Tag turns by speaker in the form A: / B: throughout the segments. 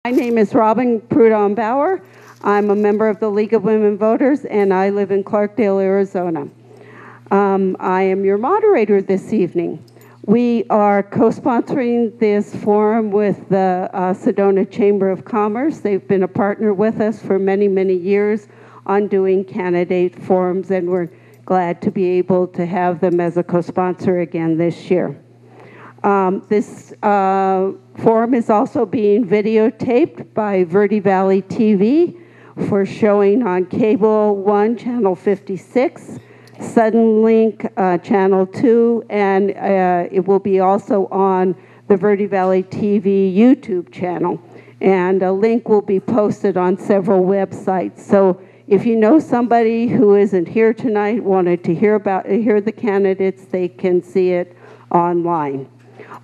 A: My name is Robin Prudhomme-Bauer. I'm a member of the League of Women Voters, and I live in Clarkdale, Arizona. I am your moderator this evening. We are co-sponsoring this forum with the Sedona Chamber of Commerce. They've been a partner with us for many, many years on doing candidate forums, and we're glad to be able to have them as a co-sponsor again this year. This forum is also being videotaped by Verde Valley TV for showing on Cable 1, Channel 56, Suddenlink, Channel 2, and it will be also on the Verde Valley TV YouTube channel. And a link will be posted on several websites. So if you know somebody who isn't here tonight, wanted to hear the candidates, they can see it online.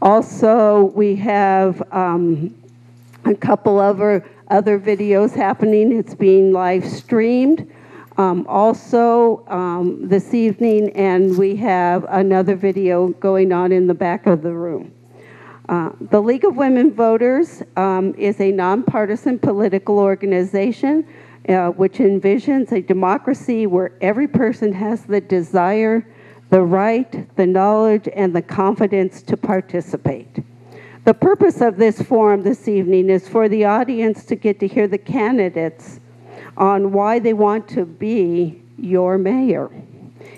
A: Also, we have a couple other videos happening. It's being live streamed also this evening, and we have another video going on in the back of the room. The League of Women Voters is a nonpartisan political organization which envisions a democracy where every person has the desire, the right, the knowledge, and the confidence to participate. The purpose of this forum this evening is for the audience to get to hear the candidates on why they want to be your mayor.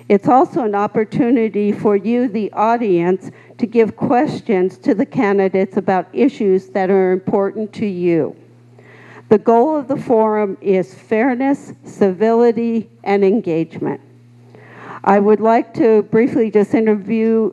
A: It's also an opportunity for you, the audience, to give questions to the candidates about issues that are important to you. The goal of the forum is fairness, civility, and engagement. I would like to briefly just introduce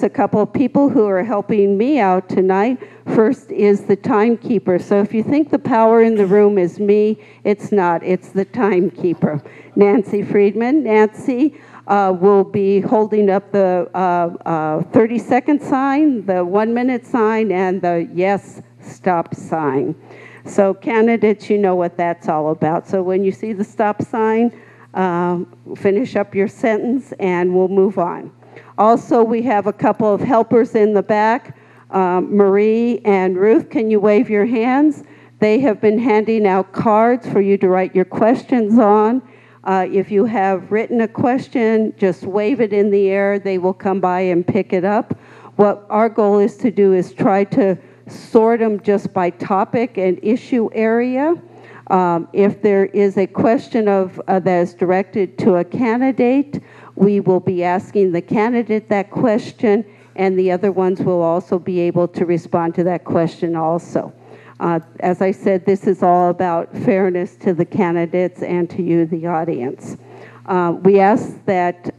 A: a couple of people who are helping me out tonight. First is the Timekeeper. So if you think the power in the room is me, it's not. It's the Timekeeper, Nancy Friedman. Nancy will be holding up the 30-second sign, the 1-minute sign, and the yes, stop sign. So candidates, you know what that's all about. So when you see the stop sign, finish up your sentence and we'll move on. Also, we have a couple of helpers in the back. Marie and Ruth, can you wave your hands? They have been handing out cards for you to write your questions on. If you have written a question, just wave it in the air. They will come by and pick it up. What our goal is to do is try to sort them just by topic and issue area. If there is a question that is directed to a candidate, we will be asking the candidate that question, and the other ones will also be able to respond to that question also. As I said, this is all about fairness to the candidates and to you, the audience. We ask that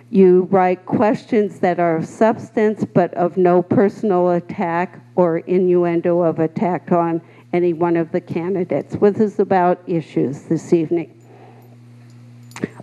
A: you write questions that are of substance, but of no personal attack or innuendo of attack on any one of the candidates. This is about issues this evening.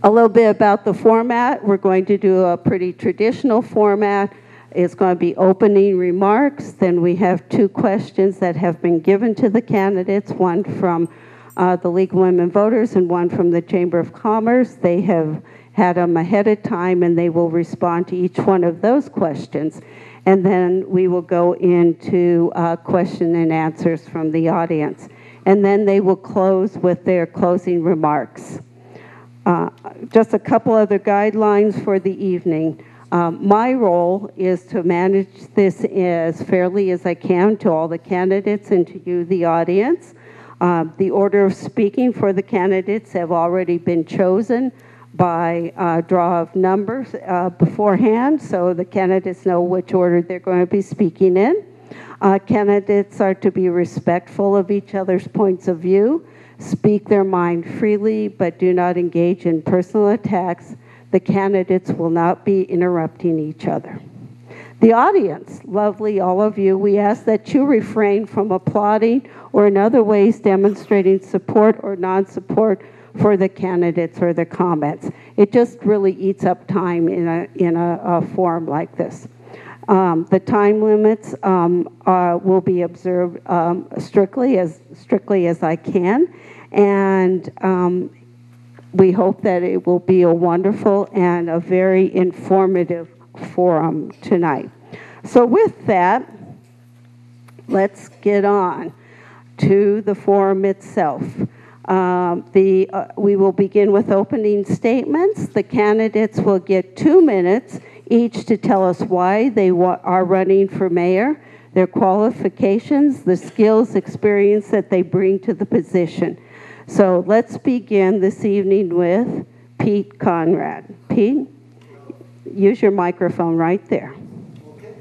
A: A little bit about the format. We're going to do a pretty traditional format. It's going to be opening remarks. Then we have 2 questions that have been given to the candidates, one from the League of Women Voters and one from the Chamber of Commerce. They have had them ahead of time, and they will respond to each one of those questions. And then we will go into question and answers from the audience. And then they will close with their closing remarks. Just a couple other guidelines for the evening. My role is to manage this as fairly as I can to all the candidates and to you, the audience. The order of speaking for the candidates have already been chosen by draw of numbers beforehand, so the candidates know which order they're going to be speaking in. Candidates are to be respectful of each other's points of view, speak their mind freely, but do not engage in personal attacks. The candidates will not be interrupting each other. The audience, lovely all of you, we ask that you refrain from applauding or in other ways demonstrating support or non-support for the candidates or the comments. It just really eats up time in a forum like this. The time limits will be observed strictly as I can, and we hope that it will be a wonderful and a very informative forum tonight. So with that, let's get on. to the forum itself. We will begin with opening statements. The candidates will get 2 minutes each to tell us why they are running for mayor, their qualifications, the skills, experience that they bring to the position. So let's begin this evening with Pete Conrad. Pete, use your microphone right there.
B: Okay.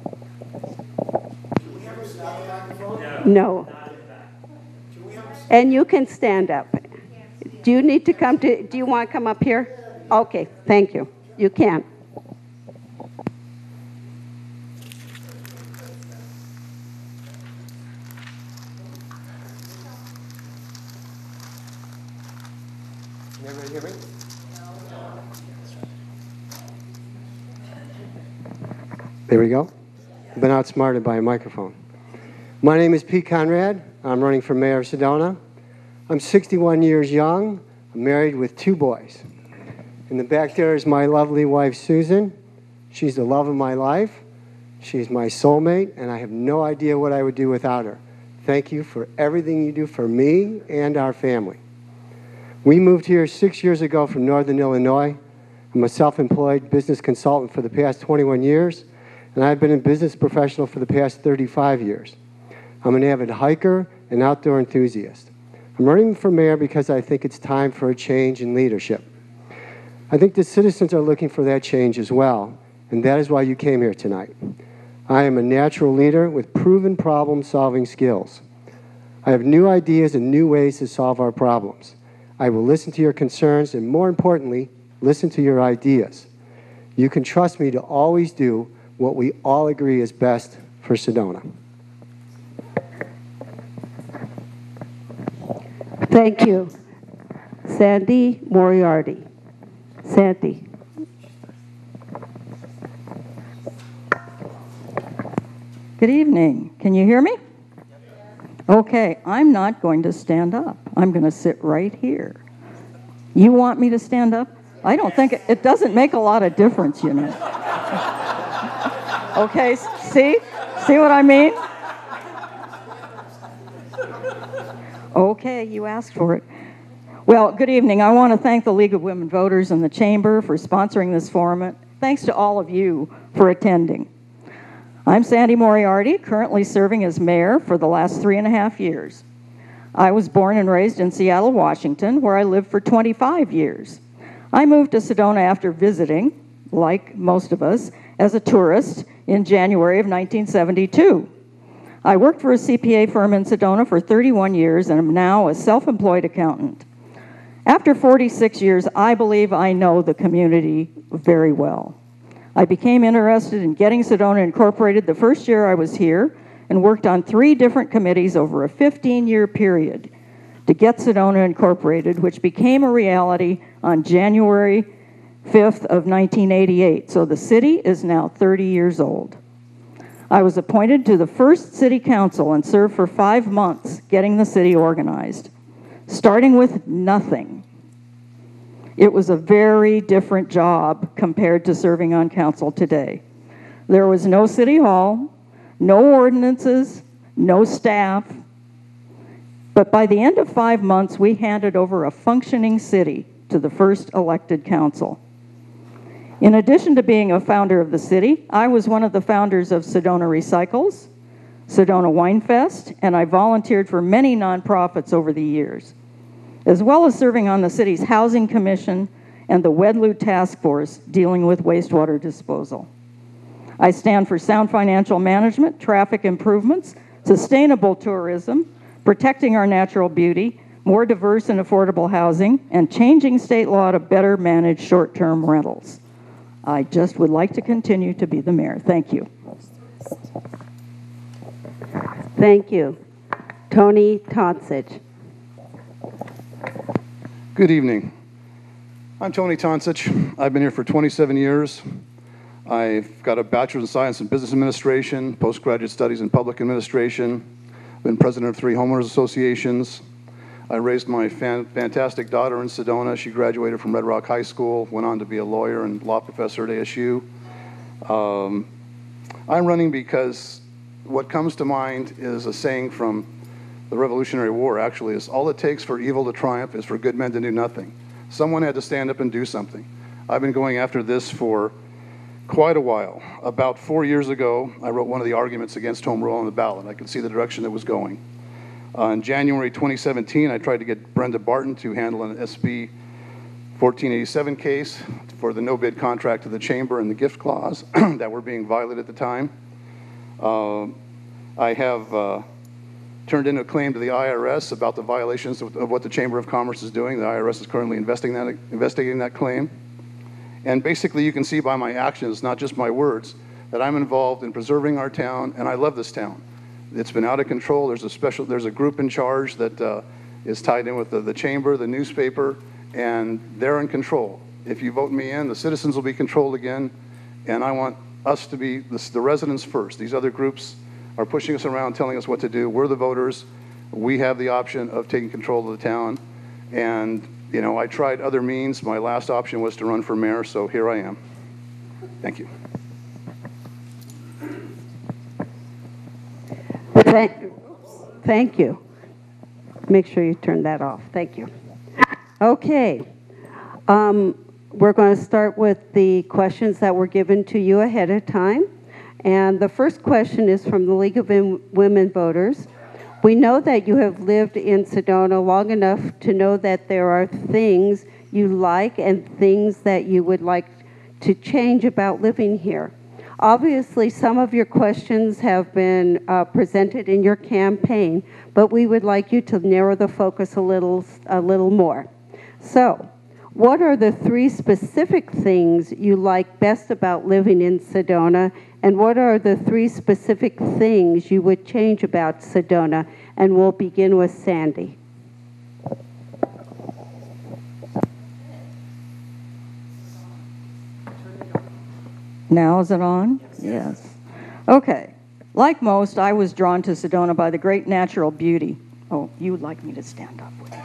B: Can we have a stand microphone?
A: No. And you can stand up. Do you need to come to, do you want to come up here? Okay, thank you. You can.
B: Can everybody hear me? There we go. I've been outsmarted by a microphone. My name is Pete Conrad. I'm running for mayor of Sedona. I'm 61 years young. I'm married with 2 boys. In the back there is my lovely wife, Susan. She's the love of my life. She's my soulmate, and I have no idea what I would do without her. Thank you for everything you do for me and our family. We moved here 6 years ago from Northern Illinois. I'm a self-employed business consultant for the past 21 years, and I've been a business professional for the past 35 years. I'm an avid hiker and outdoor enthusiast. I'm running for mayor because I think it's time for a change in leadership. I think the citizens are looking for that change as well, and that is why you came here tonight. I am a natural leader with proven problem-solving skills. I have new ideas and new ways to solve our problems. I will listen to your concerns and, more importantly, listen to your ideas. You can trust me to always do what we all agree is best for Sedona.
A: Thank you. Sandi Moriarty. Sandi.
C: Good evening. Can you hear me? Okay, I'm not going to stand up. I'm going to sit right here. You want me to stand up? I don't think it doesn't make a lot of difference, you know. Okay, see what I mean? Okay, you asked for it. Well, good evening. I want to thank the League of Women Voters and the Chamber for sponsoring this forum. Thanks to all of you for attending. I'm Sandi Moriarty, currently serving as mayor for the last 3.5 years. I was born and raised in Seattle, Washington, where I lived for 25 years. I moved to Sedona after visiting, like most of us, as a tourist in January of 1972. I worked for a CPA firm in Sedona for 31 years and am now a self-employed accountant. After 46 years, I believe I know the community very well. I became interested in getting Sedona incorporated the first year I was here and worked on 3 different committees over a 15-year period to get Sedona incorporated, which became a reality on January 5th of 1988. So the city is now 30 years old. I was appointed to the first city council and served for 5 months getting the city organized, starting with nothing. It was a very different job compared to serving on council today. There was no city hall, no ordinances, no staff. But by the end of 5 months, we handed over a functioning city to the first elected council. In addition to being a founder of the city, I was one of the founders of Sedona Recycles, Sedona Wine Fest, and I volunteered for many nonprofits over the years, as well as serving on the city's Housing Commission and the WEDLU Task Force dealing with wastewater disposal. I stand for sound financial management, traffic improvements, sustainable tourism, protecting our natural beauty, more diverse and affordable housing, and changing state law to better manage short-term rentals. I just would like to continue to be the mayor. Thank you.
A: Thank you. Tony Tonsich.
D: Good evening. I'm Tony Tonsich. I've been here for 27 years. I've got a bachelor's in science and business administration, postgraduate studies in public administration. I've been president of 3 homeowners associations. I raised my fantastic daughter in Sedona. She graduated from Red Rock High School, went on to be a lawyer and law professor at ASU. I'm running because what comes to mind is a saying from the Revolutionary War actually is all it takes for evil to triumph is for good men to do nothing. Someone had to stand up and do something. I've been going after this for quite a while. About 4 years ago, I wrote one of the arguments against home rule on the ballot. I could see the direction it was going. In January 2017, I tried to get Brenda Barton to handle an SB 1487 case for the no-bid contract to the chamber and the gift clause that were being violated at the time. I have turned in a claim to the IRS about the violations of what the Chamber of Commerce is doing. The IRS is currently investigating that claim. And basically, you can see by my actions, not just my words, that I'm involved in preserving our town, and I love this town. It's been out of control. There's a group in charge that is tied in with the chamber, the newspaper, and they're in control. If you vote me in, the citizens will be controlled again, and I want us to be the residents first. These other groups are pushing us around, telling us what to do. We're the voters. We have the option of taking control of the town. And, you know, I tried other means. My last option was to run for mayor, so here I am. Thank you.
A: Thank you. Make sure you turn that off. Thank you. Okay. We're going to start with the questions that were given to you ahead of time. And the first question is from the League of Women Voters. We know that you have lived in Sedona long enough to know that there are things you like and things that you would like to change about living here. Obviously, some of your questions have been presented in your campaign, but we would like you to narrow the focus a little more. So, what are the 3 specific things you like best about living in Sedona, and what are the 3 specific things you would change about Sedona? And we'll begin with Sandi.
C: Now is it on? Yes. Okay. Like most, I was drawn to Sedona by the great natural beauty. Oh, you would like me to stand up with you.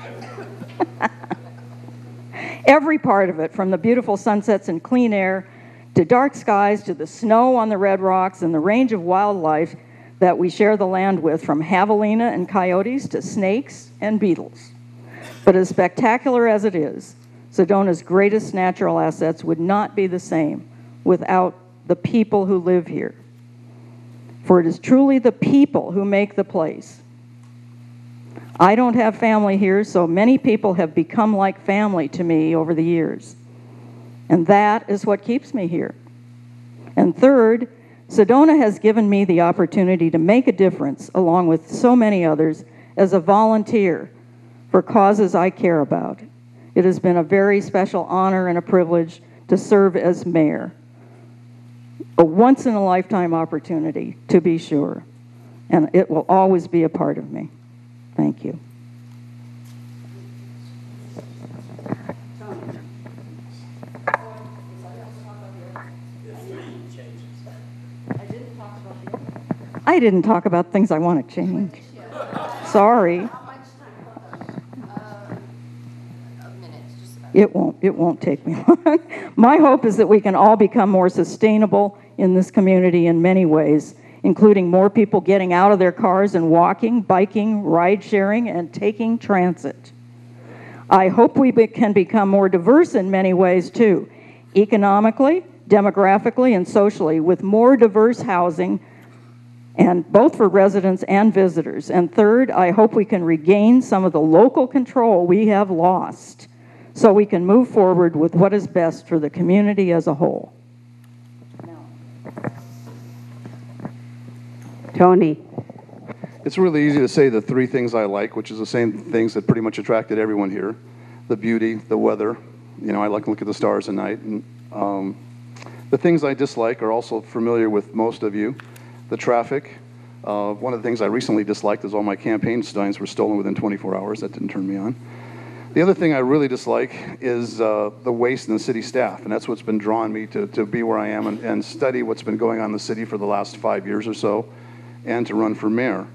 C: Every part of it, from the beautiful sunsets and clean air, to dark skies, to the snow on the red rocks, and the range of wildlife that we share the land with, from javelina and coyotes to snakes and beetles. But as spectacular as it is, Sedona's greatest natural assets would not be the same without the people who live here. For it is truly the people who make the place. I don't have family here, so many people have become like family to me over the years. And that is what keeps me here. And third, Sedona has given me the opportunity to make a difference, along with so many others, as a volunteer for causes I care about. It has been a very special honor and a privilege to serve as mayor. A once-in-a-lifetime opportunity, to be sure. And it will always be a part of me. Thank you. I didn't talk about things I want to change. Sorry. It won't take me long. My hope is that we can all become more sustainable in this community in many ways, including more people getting out of their cars and walking, biking, ride-sharing, and taking transit. I hope we can become more diverse in many ways, too, economically, demographically, and socially, with more diverse housing, and both for residents and visitors. And third, I hope we can regain some of the local control we have lost, so we can move forward with what is best for the community as a whole.
A: Tony.
D: It's really easy to say the 3 things I like, which is the same things that pretty much attracted everyone here. The beauty, the weather. You know, I like to look at the stars at night. And, the things I dislike are also familiar with most of you. The traffic. One of the things I recently disliked is all my campaign signs were stolen within 24 hours. That didn't turn me on. The other thing I really dislike is the waste in the city staff, and that's what's been drawing me to be where I am and study what's been going on in the city for the last 5 years or so, and to run for mayor.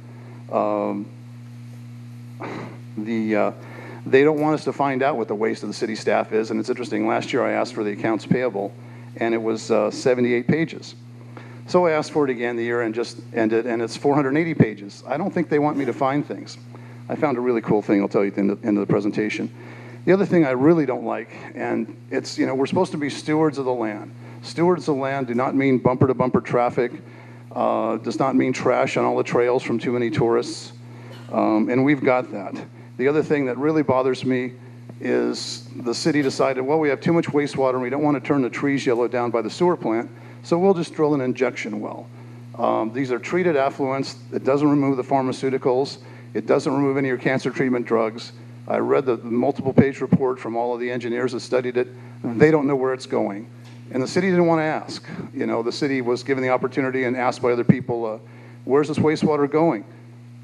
D: They don't want us to find out what the waste of the city staff is, and it's interesting. Last year I asked for the accounts payable, and it was 78 pages. So I asked for it again the year and just ended, and it's 480 pages. I don't think they want me to find things. I found a really cool thing I'll tell you at the end of the presentation. The other thing I really don't like, and it's, we're supposed to be stewards of the land. Stewards of the land do not mean bumper-to-bumper traffic, does not mean trash on all the trails from too many tourists, and we've got that. The other thing that really bothers me is the city decided, well, we have too much wastewater and we don't want to turn the trees yellow down by the sewer plant, so we'll just drill an injection well. These are treated effluents. It doesn't remove the pharmaceuticals. It doesn't remove any of your cancer treatment drugs. I read the multiple-page report from all of the engineers that studied it. They don't know where it's going. And the city didn't want to ask. The city was given the opportunity and asked by other people, where's this wastewater going?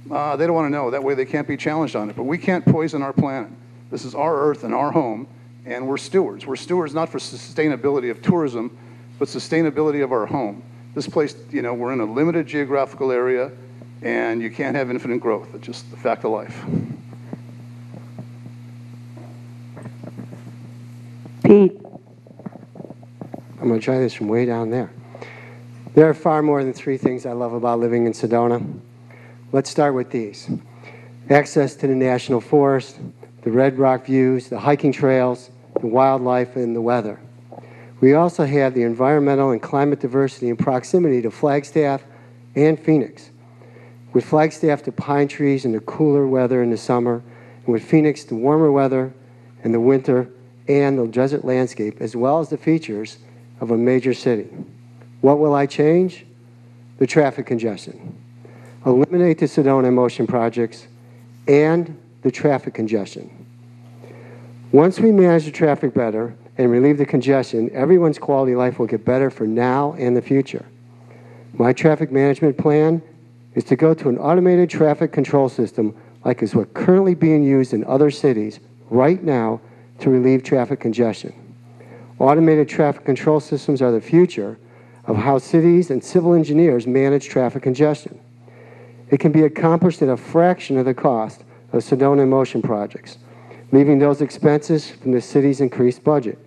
D: They don't want to know. That way they can't be challenged on it. But we can't poison our planet. This is our earth and our home, and we're stewards. We're stewards not for sustainability of tourism, but sustainability of our home. This place, we're in a limited geographical area, and you can't have infinite growth. It's just the fact of life.
A: Pete.
B: I'm going to try this from way down there. There are far more than 3 things I love about living in Sedona. Let's start with these. Access to the National Forest, the Red Rock views, the hiking trails, the wildlife, and the weather. We also have the environmental and climate diversity and proximity to Flagstaff and Phoenix. With Flagstaff, the pine trees and the cooler weather in the summer, and with Phoenix, the warmer weather in the winter and the desert landscape, as well as the features of a major city. What will I change? The traffic congestion. Eliminate the Sedona motion projects and the traffic congestion. Once we manage the traffic better and relieve the congestion, everyone's quality of life will get better for now and the future. My traffic management plan is to go to an automated traffic control system like is what's currently being used in other cities right now to relieve traffic congestion. Automated traffic control systems are the future of how cities and civil engineers manage traffic congestion. It can be accomplished at a fraction of the cost of Sedona motion projects, leaving those expenses from the city's increased budget,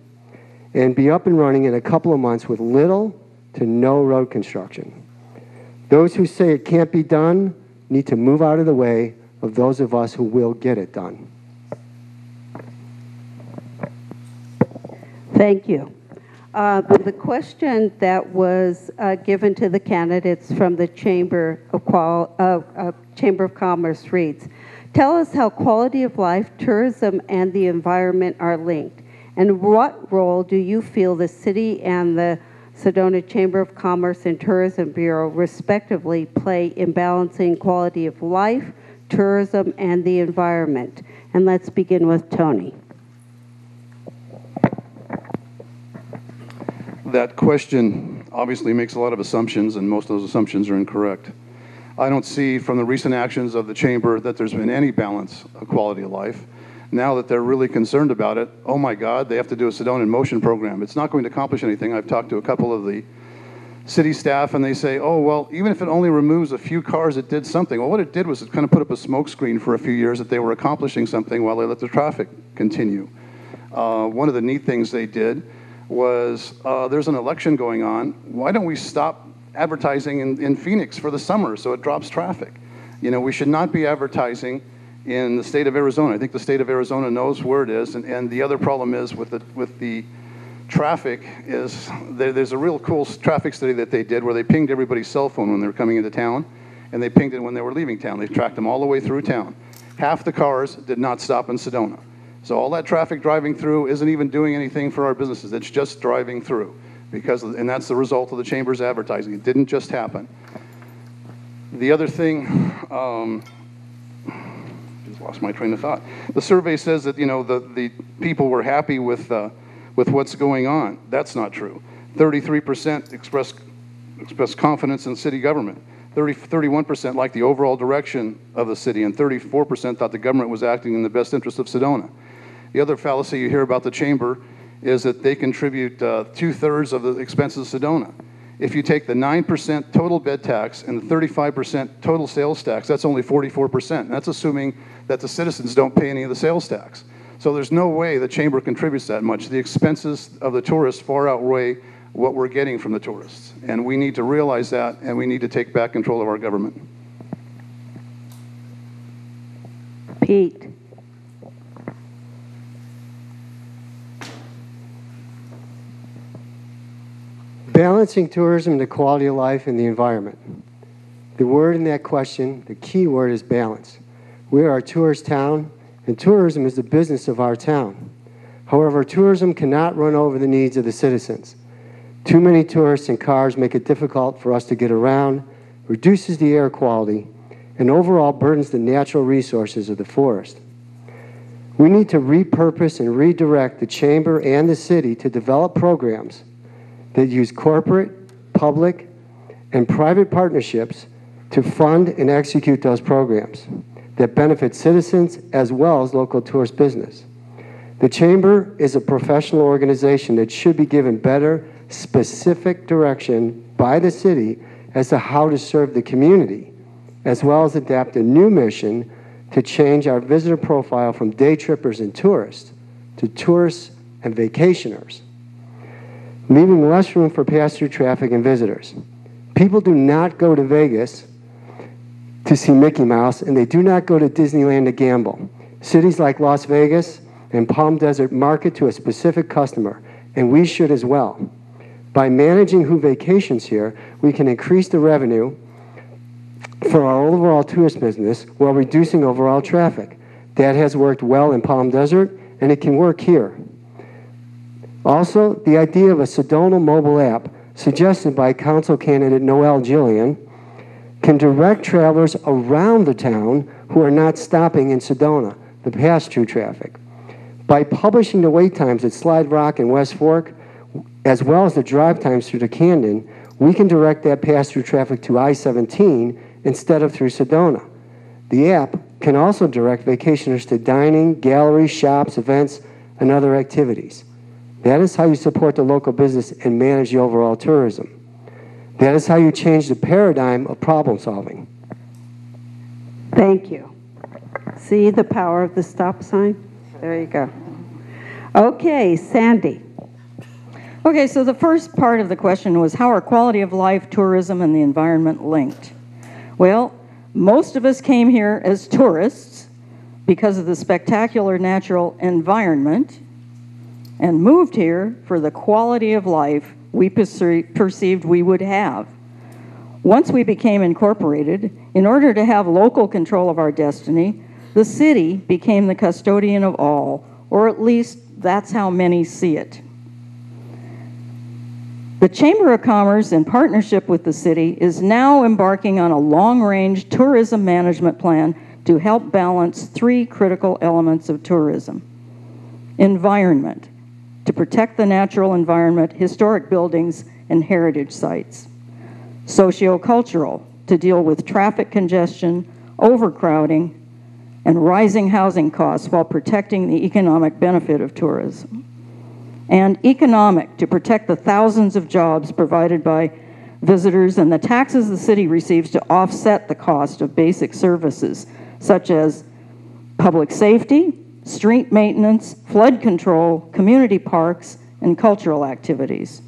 B: and be up and running in a couple of months with little to no road construction. Those who say it can't be done need to move out of the way of those of us who will get it done.
A: Thank you. The question that was given to the candidates from the Chamber of Commerce reads, tell us how quality of life, tourism, and the environment are linked, and what role do you feel the city and the Sedona Chamber of Commerce and Tourism Bureau respectively play in balancing quality of life, tourism, and the environment? And let's begin with Tony.
D: That question obviously makes a lot of assumptions, and most of those assumptions are incorrect. I don't see from the recent actions of the Chamber that there's been any balance of quality of life. Now that they're really concerned about it, oh my God, they have to do a Sedona in Motion program. It's not going to accomplish anything. I've talked to a couple of the city staff, and they say, oh, well, even if it only removes a few cars, it did something. Well, what it did was it kind of put up a smoke screen for a few years that they were accomplishing something while they let the traffic continue. One of the neat things they did was there's an election going on. Why don't we stop advertising in Phoenix for the summer so it drops traffic? We should not be advertising in the state of Arizona. I think the state of Arizona knows where it is, and the other problem is with the traffic is there's a real cool traffic study that they did where they pinged everybody's cell phone when they were coming into town, and they pinged it when they were leaving town. They tracked them all the way through town. Half the cars did not stop in Sedona. So all that traffic driving through isn't even doing anything for our businesses. It's just driving through, and that's the result of the Chamber's advertising. It didn't just happen. The other thing, just lost my train of thought. The survey says that the people were happy with what's going on. That's not true. 33% expressed confidence in city government. 31% liked the overall direction of the city, and 34% thought the government was acting in the best interest of Sedona. The other fallacy you hear about the Chamber is that they contribute 2/3 of the expenses of Sedona. If you take the 9% total bed tax and the 35% total sales tax, that's only 44%. That's assuming that the citizens don't pay any of the sales tax. So there's no way the Chamber contributes that much. The expenses of the tourists far outweigh what we're getting from the tourists. And we need to realize that, and we need to take back control of our government.
A: Pete.
B: Balancing tourism, the quality of life, and the environment. The word in that question, the key word is balance. We are a tourist town, and tourism is the business of our town. However, tourism cannot run over the needs of the citizens. Too many tourists and cars make it difficult for us to get around, reduces the air quality, and overall burdens the natural resources of the forest. We need to repurpose and redirect the chamber and the city to develop programs that use corporate, public, and private partnerships to fund and execute those programs that benefit citizens as well as local tourist business. The Chamber is a professional organization that should be given better, specific direction by the city as to how to serve the community, as well as adapt a new mission to change our visitor profile from day trippers and tourists to tourists and vacationers, leaving less room for pass-through traffic and visitors. People do not go to Vegas to see Mickey Mouse, and they do not go to Disneyland to gamble. Cities like Las Vegas and Palm Desert market to a specific customer, and we should as well. By managing who vacations here, we can increase the revenue for our overall tourist business while reducing overall traffic. That has worked well in Palm Desert, and it can work here. Also, the idea of a Sedona mobile app, suggested by council candidate Noel Jillian, can direct travelers around the town who are not stopping in Sedona, the pass-through traffic. By publishing the wait times at Slide Rock and West Fork, as well as the drive times through the Camden, we can direct that pass-through traffic to I-17 instead of through Sedona. The app can also direct vacationers to dining, galleries, shops, events, and other activities. That is how you support the local business and manage the overall tourism. That is how you change the paradigm of problem solving.
A: Thank you. See the power of the stop sign? There you go. Okay, Sandi.
C: Okay, so the first part of the question was, how are quality of life, tourism, and the environment linked? Well, most of us came here as tourists because of the spectacular natural environment and moved here for the quality of life we perceived we would have. Once we became incorporated, in order to have local control of our destiny, the city became the custodian of all, or at least that's how many see it. The Chamber of Commerce, in partnership with the city, is now embarking on a long-range tourism management plan to help balance three critical elements of tourism. Environment, to protect the natural environment, historic buildings, and heritage sites. Sociocultural, to deal with traffic congestion, overcrowding, and rising housing costs while protecting the economic benefit of tourism. And economic, to protect the thousands of jobs provided by visitors and the taxes the city receives to offset the cost of basic services, such as public safety, street maintenance, flood control, community parks, and cultural activities.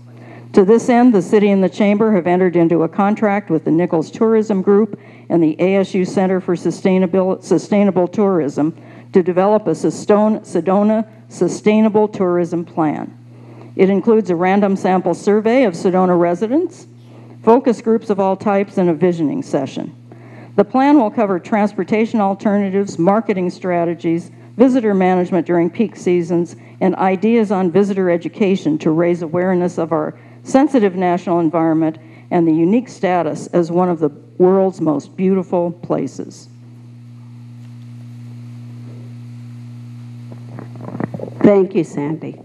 C: To this end, the city and the Chamber have entered into a contract with the Nichols Tourism Group and the ASU Center for Sustainable Tourism to develop a Sedona Sustainable Tourism Plan. It includes a random sample survey of Sedona residents, focus groups of all types, and a visioning session. The plan will cover transportation alternatives, marketing strategies, visitor management during peak seasons, and ideas on visitor education to raise awareness of our sensitive national environment and the unique status as one of the world's most beautiful places.
A: Thank you, Sandi.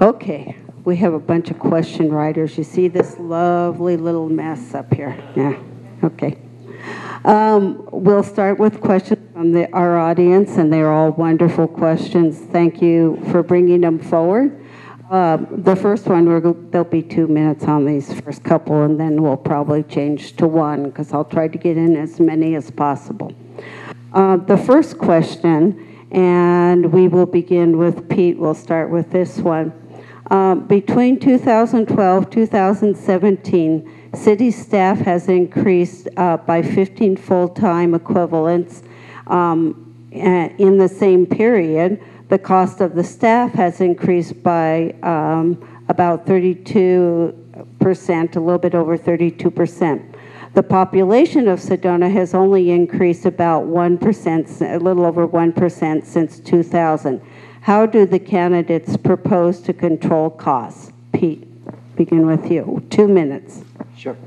A: Okay, we have a bunch of question writers. You see this lovely little mess up here? Yeah, okay. We'll start with questions from our audience, and they're all wonderful questions. Thank you for bringing them forward. The first one, there'll be 2 minutes on these first couple, and then we'll probably change to 1, because I'll try to get in as many as possible. The first question, and we will begin with Pete. We'll start with this one. Between 2012 2017, city staff has increased by 15 full-time equivalents In the same period, the cost of the staff has increased by about 32%, a little bit over 32%. The population of Sedona has only increased about 1%, a little over 1% since 2000. How do the candidates propose to control costs? Pete, begin with you. 2 minutes.
B: Sure.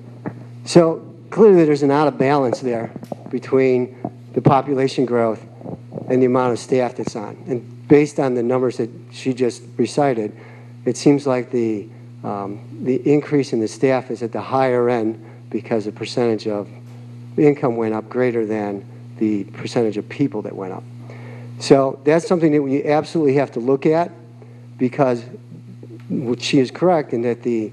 B: So clearly there's an out of balance there between the population growth and the amount of staff that's on. And based on the numbers that she just recited, it seems like the increase in the staff is at the higher end because the percentage of income went up greater than the percentage of people that went up. So that's something that we absolutely have to look at, because she is correct in that the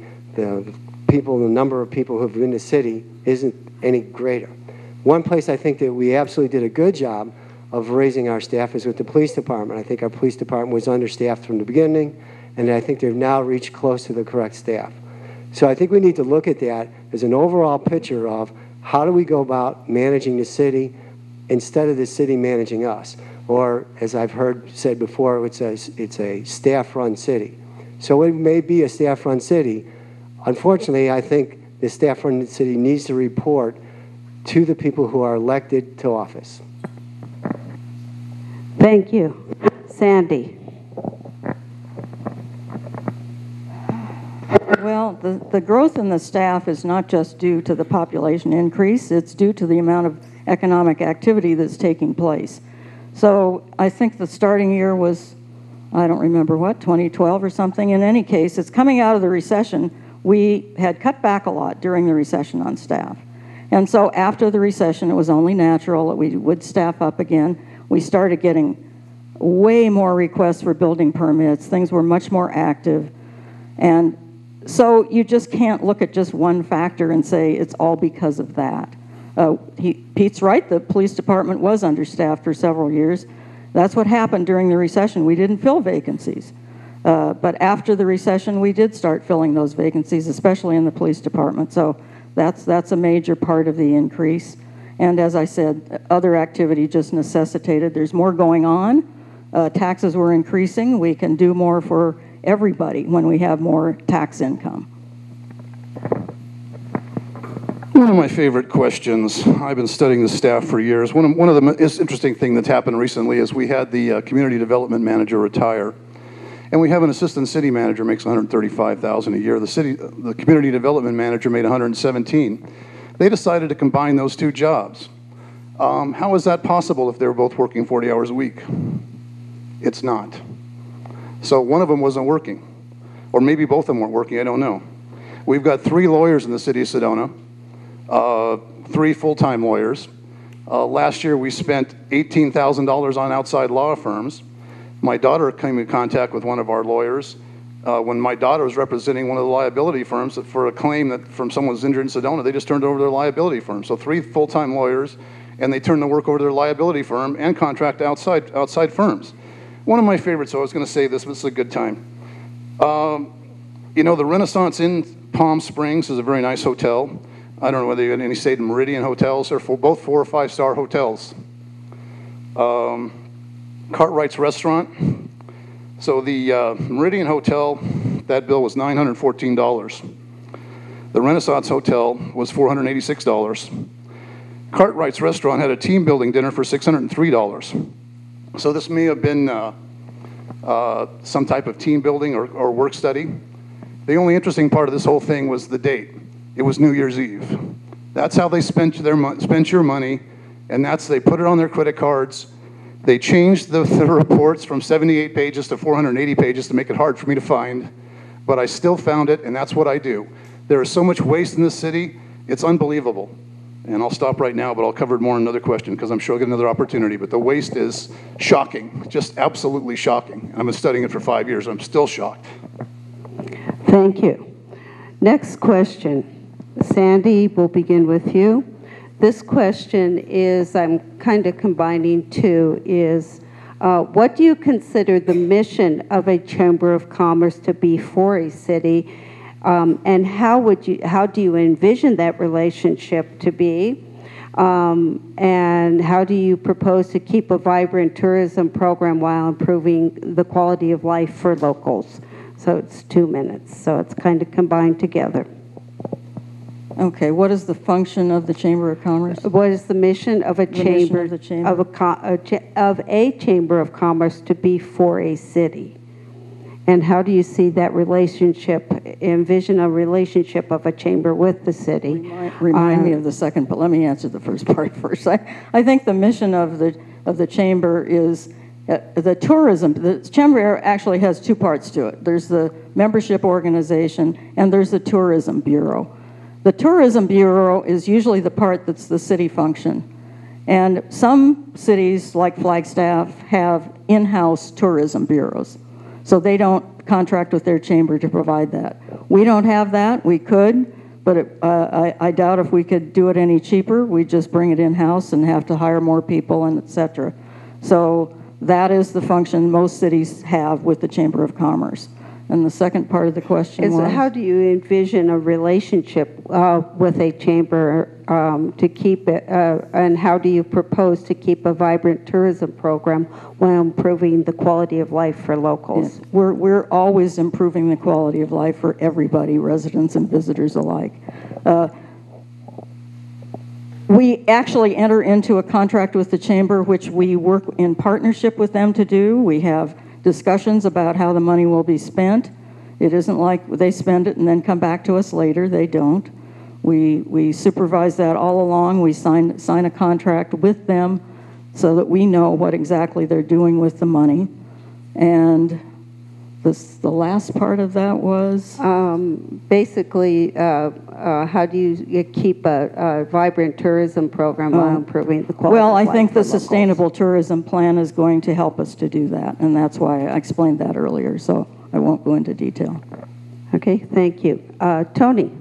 B: number of people who have been in the city isn't any greater. One place I think that we absolutely did a good job of raising our staff is with the police department. I think our police department was understaffed from the beginning, and I think they've now reached close to the correct staff. So I think we need to look at that as an overall picture of how do we go about managing the city instead of the city managing us. Or, as I've heard said before, it's a staff-run city. So it may be a staff-run city. Unfortunately, I think the staff-run city needs to report to the people who are elected to office.
A: Thank you. Sandi.
C: Well, the growth in the staff is not just due to the population increase, it's due to the amount of economic activity that's taking place. So I think the starting year was, I don't remember what, 2012 or something. In any case, it's coming out of the recession. We had cut back a lot during the recession on staff. And so after the recession, it was only natural that we would staff up again. We started getting way more requests for building permits. Things were much more active. And so you just can't look at just one factor and say it's all because of that. Pete's right, the police department was understaffed for several years. That's what happened during the recession. We didn't fill vacancies. But after the recession, we did start filling those vacancies, especially in the police department. So that's a major part of the increase. And as I said, other activity just necessitated. There's more going on. Taxes were increasing. We can do more for everybody when we have more tax income.
D: One of my favorite questions, I've been studying the staff for years. One of the most interesting thing that's happened recently is we had the community development manager retire, and we have an assistant city manager makes $135,000 a year. The community development manager made $117,000. They decided to combine those two jobs. How is that possible if they were both working 40 hours a week? It's not. So one of them wasn't working, or maybe both of them weren't working, I don't know. We've got 3 lawyers in the city of Sedona, 3 full-time lawyers. Last year we spent $18,000 on outside law firms. My daughter came in contact with one of our lawyers when my daughter was representing one of the liability firms for a claim that from someone who's injured in Sedona. They just turned over their liability firm. So 3 full-time lawyers, and they turned the work over to their liability firm and contract outside firms. One of my favorites, so I was going to say this, but it's a good time. You know, the Renaissance Inn Palm Springs is a very nice hotel. I don't know whether you got any stayed in Meridian hotels or both 4 or 5-star hotels. Cartwright's Restaurant. So the Meridian Hotel, that bill was $914. The Renaissance Hotel was $486. Cartwright's Restaurant had a team building dinner for $603. So this may have been some type of team building or work study. The only interesting part of this whole thing was the date. It was New Year's Eve. That's how they spent your money, and they put it on their credit cards. They changed the reports from 78 pages to 480 pages to make it hard for me to find, but I still found it, and that's what I do. There is so much waste in this city, it's unbelievable. And I'll stop right now, but I'll cover it more in another question because I'm sure I'll get another opportunity. But the waste is shocking, just absolutely shocking. I've been studying it for 5 years. I'm still shocked.
A: Thank you. Next question. Sandi, we'll begin with you. This question is, I'm kind of combining two, is what do you consider the mission of a Chamber of Commerce to be for a city? And how do you envision that relationship to be? And how do you propose to keep a vibrant tourism program while improving the quality of life for locals? So it's 2 minutes, so it's kind of combined together.
C: Okay, what is the function of the Chamber of Commerce?
A: What is the mission of a chamber,
C: of the chamber?
A: of a chamber of commerce to be for a city? And how do you see that relationship, envision a relationship of a chamber with the city?
C: Remind me of the second, but let me answer the first part first. I think the mission of the chamber is the tourism. The chamber actually has two parts to it. There's the membership organization and there's the tourism bureau. The tourism bureau is usually the part that's the city function. And some cities, like Flagstaff, have in-house tourism bureaus. So they don't contract with their chamber to provide that. We don't have that. We could, but I doubt if we could do it any cheaper. We'd just bring it in-house and have to hire more people and et cetera. So that is the function most cities have with the Chamber of Commerce. And the second part of the question was?
A: How do you envision a relationship with a chamber to keep it, and how do you propose to keep a vibrant tourism program while improving the quality of life for locals?
C: Yeah. We're always improving the quality of life for everybody, residents and visitors alike. We actually enter into a contract with the chamber, which we work in partnership with them to do. We have discussions about how the money will be spent. It isn't like they spend it and then come back to us later. They don't. We supervise that all along. We sign a contract with them so that we know what exactly they're doing with the money. And the last part of that was?
A: Basically, how do you keep a vibrant tourism program while improving the quality
C: Well,
A: of
C: I
A: life
C: think
A: for
C: the
A: locals?
C: Sustainable Tourism Plan is going to help us to do that, and that's why I explained that earlier, so I won't go into detail.
A: Okay, thank you. Tony?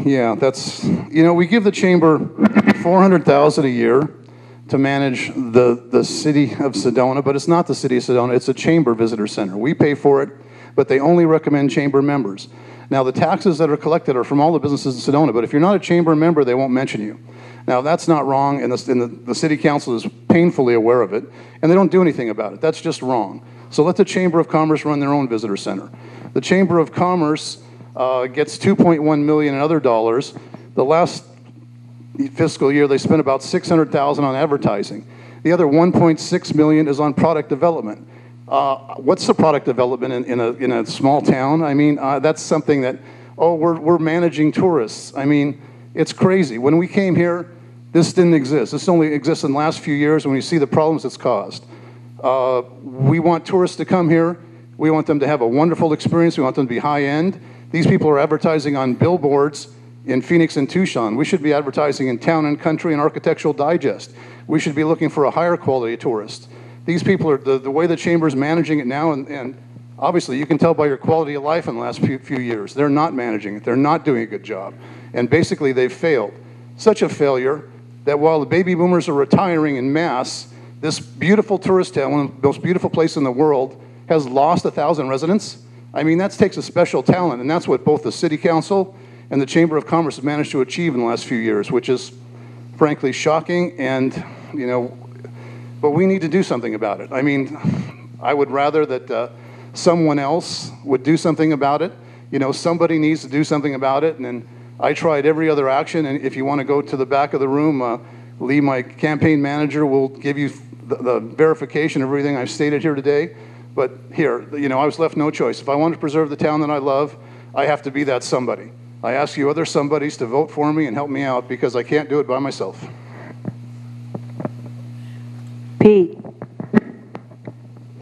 D: Yeah, that's, we give the chamber $400,000 a year to manage the city of Sedona, but it's not the city of Sedona, it's a chamber visitor center. We pay for it, but they only recommend chamber members. Now, the taxes that are collected are from all the businesses in Sedona, but if you're not a chamber member, they won't mention you. Now, that's not wrong, and the city council is painfully aware of it, and they don't do anything about it. That's just wrong. So let the Chamber of Commerce run their own visitor center. The Chamber of Commerce gets $2.1 million in other dollars. The last fiscal year, they spent about $600,000 on advertising. The other $1.6 million is on product development. What's the product development in a small town? I mean, that's something that, we're managing tourists. I mean, it's crazy. When we came here, this didn't exist. This only exists in the last few years when you see the problems it's caused. We want tourists to come here. We want them to have a wonderful experience. We want them to be high-end. These people are advertising on billboards in Phoenix and Tucson. We should be advertising in Town and Country and Architectural Digest. We should be looking for a higher quality tourist. These people are, the way the chamber's managing it now, and obviously you can tell by your quality of life in the last few years, they're not managing it. They're not doing a good job. And basically they've failed. Such a failure that while the baby boomers are retiring en masse, this beautiful tourist town, one of the most beautiful places in the world, has lost 1,000 residents. I mean, that takes a special talent, and that's what both the City Council and the Chamber of Commerce have managed to achieve in the last few years, which is frankly shocking, and, but we need to do something about it. I mean, I would rather that someone else would do something about it. Somebody needs to do something about it, and then I tried every other action, and if you want to go to the back of the room, Lee, my campaign manager, will give you the verification of everything I've stated here today. But here, I was left no choice. If I want to preserve the town that I love, I have to be that somebody. I ask you other somebodies to vote for me and help me out because I can't do it by myself.
A: Pete?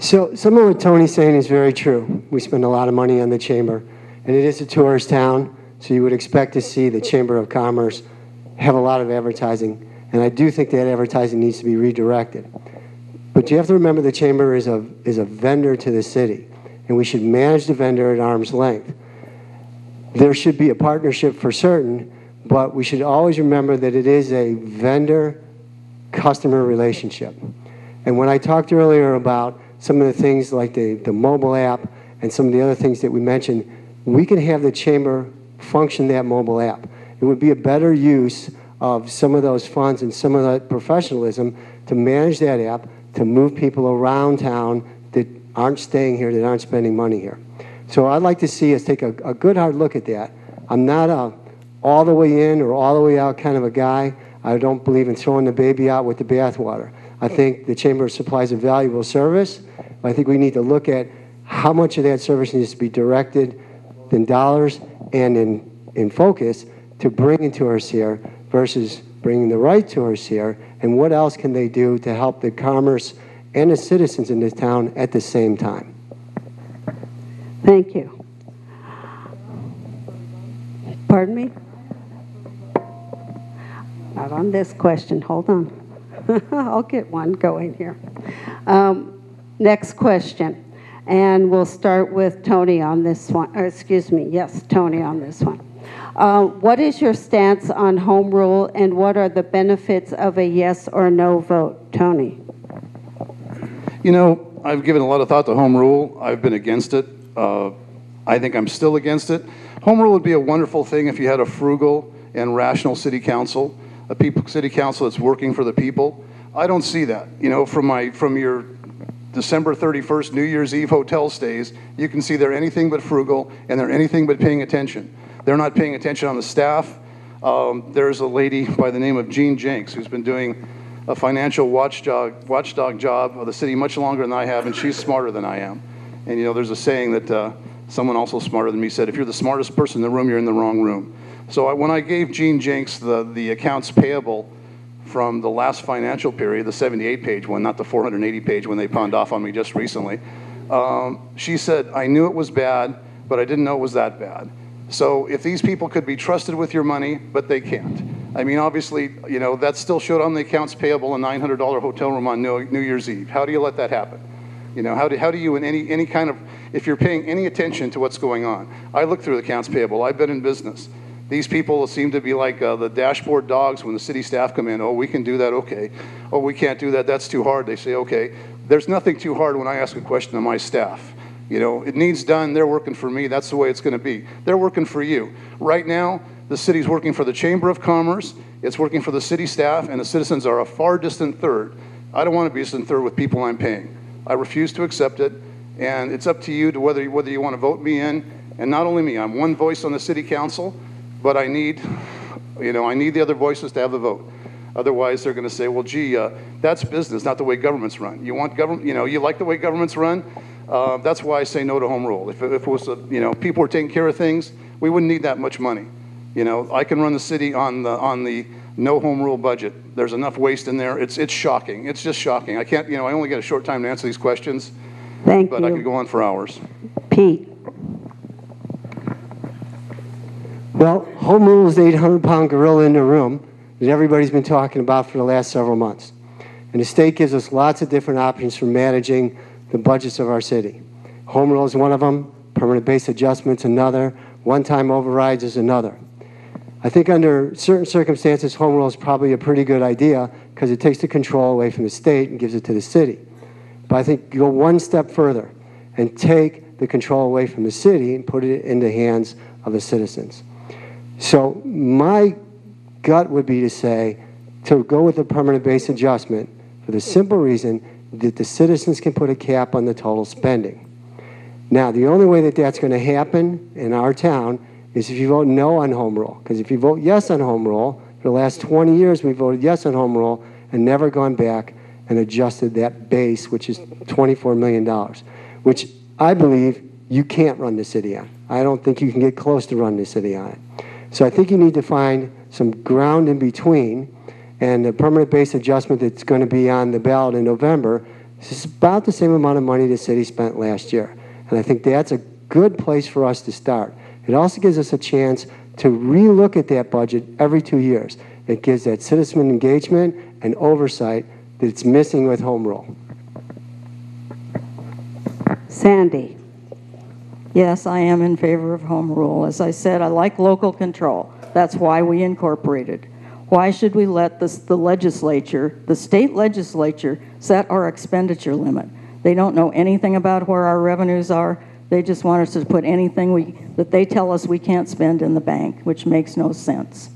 B: So some of what Tony's saying is very true. We spend a lot of money on the chamber, and it is a tourist town, so you would expect to see the Chamber of Commerce have a lot of advertising, and I do think that advertising needs to be redirected. But you have to remember the chamber is a vendor to the city, and we should manage the vendor at arm's length. There should be a partnership for certain, but we should always remember that it is a vendor-customer relationship. And when I talked earlier about some of the things like the mobile app and some of the other things that we mentioned, we can have the chamber function that mobile app. It would be a better use of some of those funds and some of that professionalism to manage that app, to move people around town that aren't staying here, that aren't spending money here. So I'd like to see us take a good hard look at that. I'm not a all the way in or all the way out kind of a guy. I don't believe in throwing the baby out with the bathwater. I think the Chamber supplies a valuable service. I think we need to look at how much of that service needs to be directed in dollars and in focus to bringing tourists here versus bringing the right tourists here, and what else can they do to help the commerce and the citizens in this town at the same time.
A: Thank you. Pardon me? Not on this question. Hold on. I'll get one going here. Next question. And we'll start with Tony on this one. Or excuse me. Yes, Tony on this one. What is your stance on home rule, and what are the benefits of a yes or no vote? Tony.
D: You know, I've given a lot of thought to home rule. I've been against it. I think I'm still against it. Home rule would be a wonderful thing if you had a frugal and rational city council, a city council that's working for the people. I don't see that. You know, from your December 31st New Year's Eve hotel stays, you can see they're anything but frugal and they're anything but paying attention. They're not paying attention on the staff. There's a lady by the name of Jean Jenks who's been doing a financial watchdog job of the city much longer than I have, and she's smarter than I am. And you know, there's a saying that someone also smarter than me said, if you're the smartest person in the room, you're in the wrong room. So when I gave Jean Jenks the accounts payable from the last financial period, the 78-page one, not the 480-page one they pawned off on me just recently, she said, I knew it was bad, but I didn't know it was that bad. So if these people could be trusted with your money, but they can't. I mean, obviously, you know, that still showed on the accounts payable a $900 hotel room on New Year's Eve. How do you let that happen? You know, how do you in any kind of, if you're paying any attention to what's going on? I look through the accounts payable. I've been in business. These people seem to be like the dashboard dogs when the city staff come in. Oh, we can do that, okay. Oh, we can't do that, that's too hard. They say, okay. There's nothing too hard when I ask a question of my staff. You know, it needs done, they're working for me, that's the way it's gonna be. They're working for you. Right now, the city's working for the Chamber of Commerce, it's working for the city staff, and the citizens are a far distant third. I don't wanna be a distant third with people I'm paying. I refuse to accept it, and it's up to you to whether you wanna vote me in, and not only me, I'm one voice on the city council, but I need the other voices to have the vote. Otherwise, they're gonna say, well, gee, that's business, not the way governments run. You want government, you know, you like the way governments run? That's why I say no to home rule. If it was, people were taking care of things, we wouldn't need that much money. You know, I can run the city on the no home rule budget. There's enough waste in there. It's shocking. It's just shocking. I can't, I only get a short time to answer these questions.
A: Thank you.
D: But I could go on for hours.
A: Pete.
B: Well, home rule is the 800-pound gorilla in the room that everybody's been talking about for the last several months. And the state gives us lots of different options for managing the budgets of our city. Home rule is one of them, permanent base adjustments another, one-time overrides is another. I think under certain circumstances, home rule is probably a pretty good idea because it takes the control away from the state and gives it to the city. But I think you go one step further and take the control away from the city and put it in the hands of the citizens. So my gut would be to say, to go with a permanent base adjustment for the simple reason that the citizens can put a cap on the total spending. Now, the only way that that's going to happen in our town is if you vote no on home rule. Because if you vote yes on home rule, for the last 20 years we voted yes on home rule and never gone back and adjusted that base, which is $24 million, which I believe you can't run the city on. I don't think you can get close to running the city on it. So I think you need to find some ground in between, and the permanent base adjustment that's going to be on the ballot in November is about the same amount of money the city spent last year. And I think that's a good place for us to start. It also gives us a chance to relook at that budget every 2 years. It gives that citizen engagement and oversight that it's missing with home rule.
A: Sandi.
C: Yes, I am in favor of home rule. As I said, I like local control. That's why we incorporated. Why should we let the legislature, the state legislature, set our expenditure limit? They don't know anything about where our revenues are. They just want us to put anything that they tell us we can't spend in the bank, which makes no sense.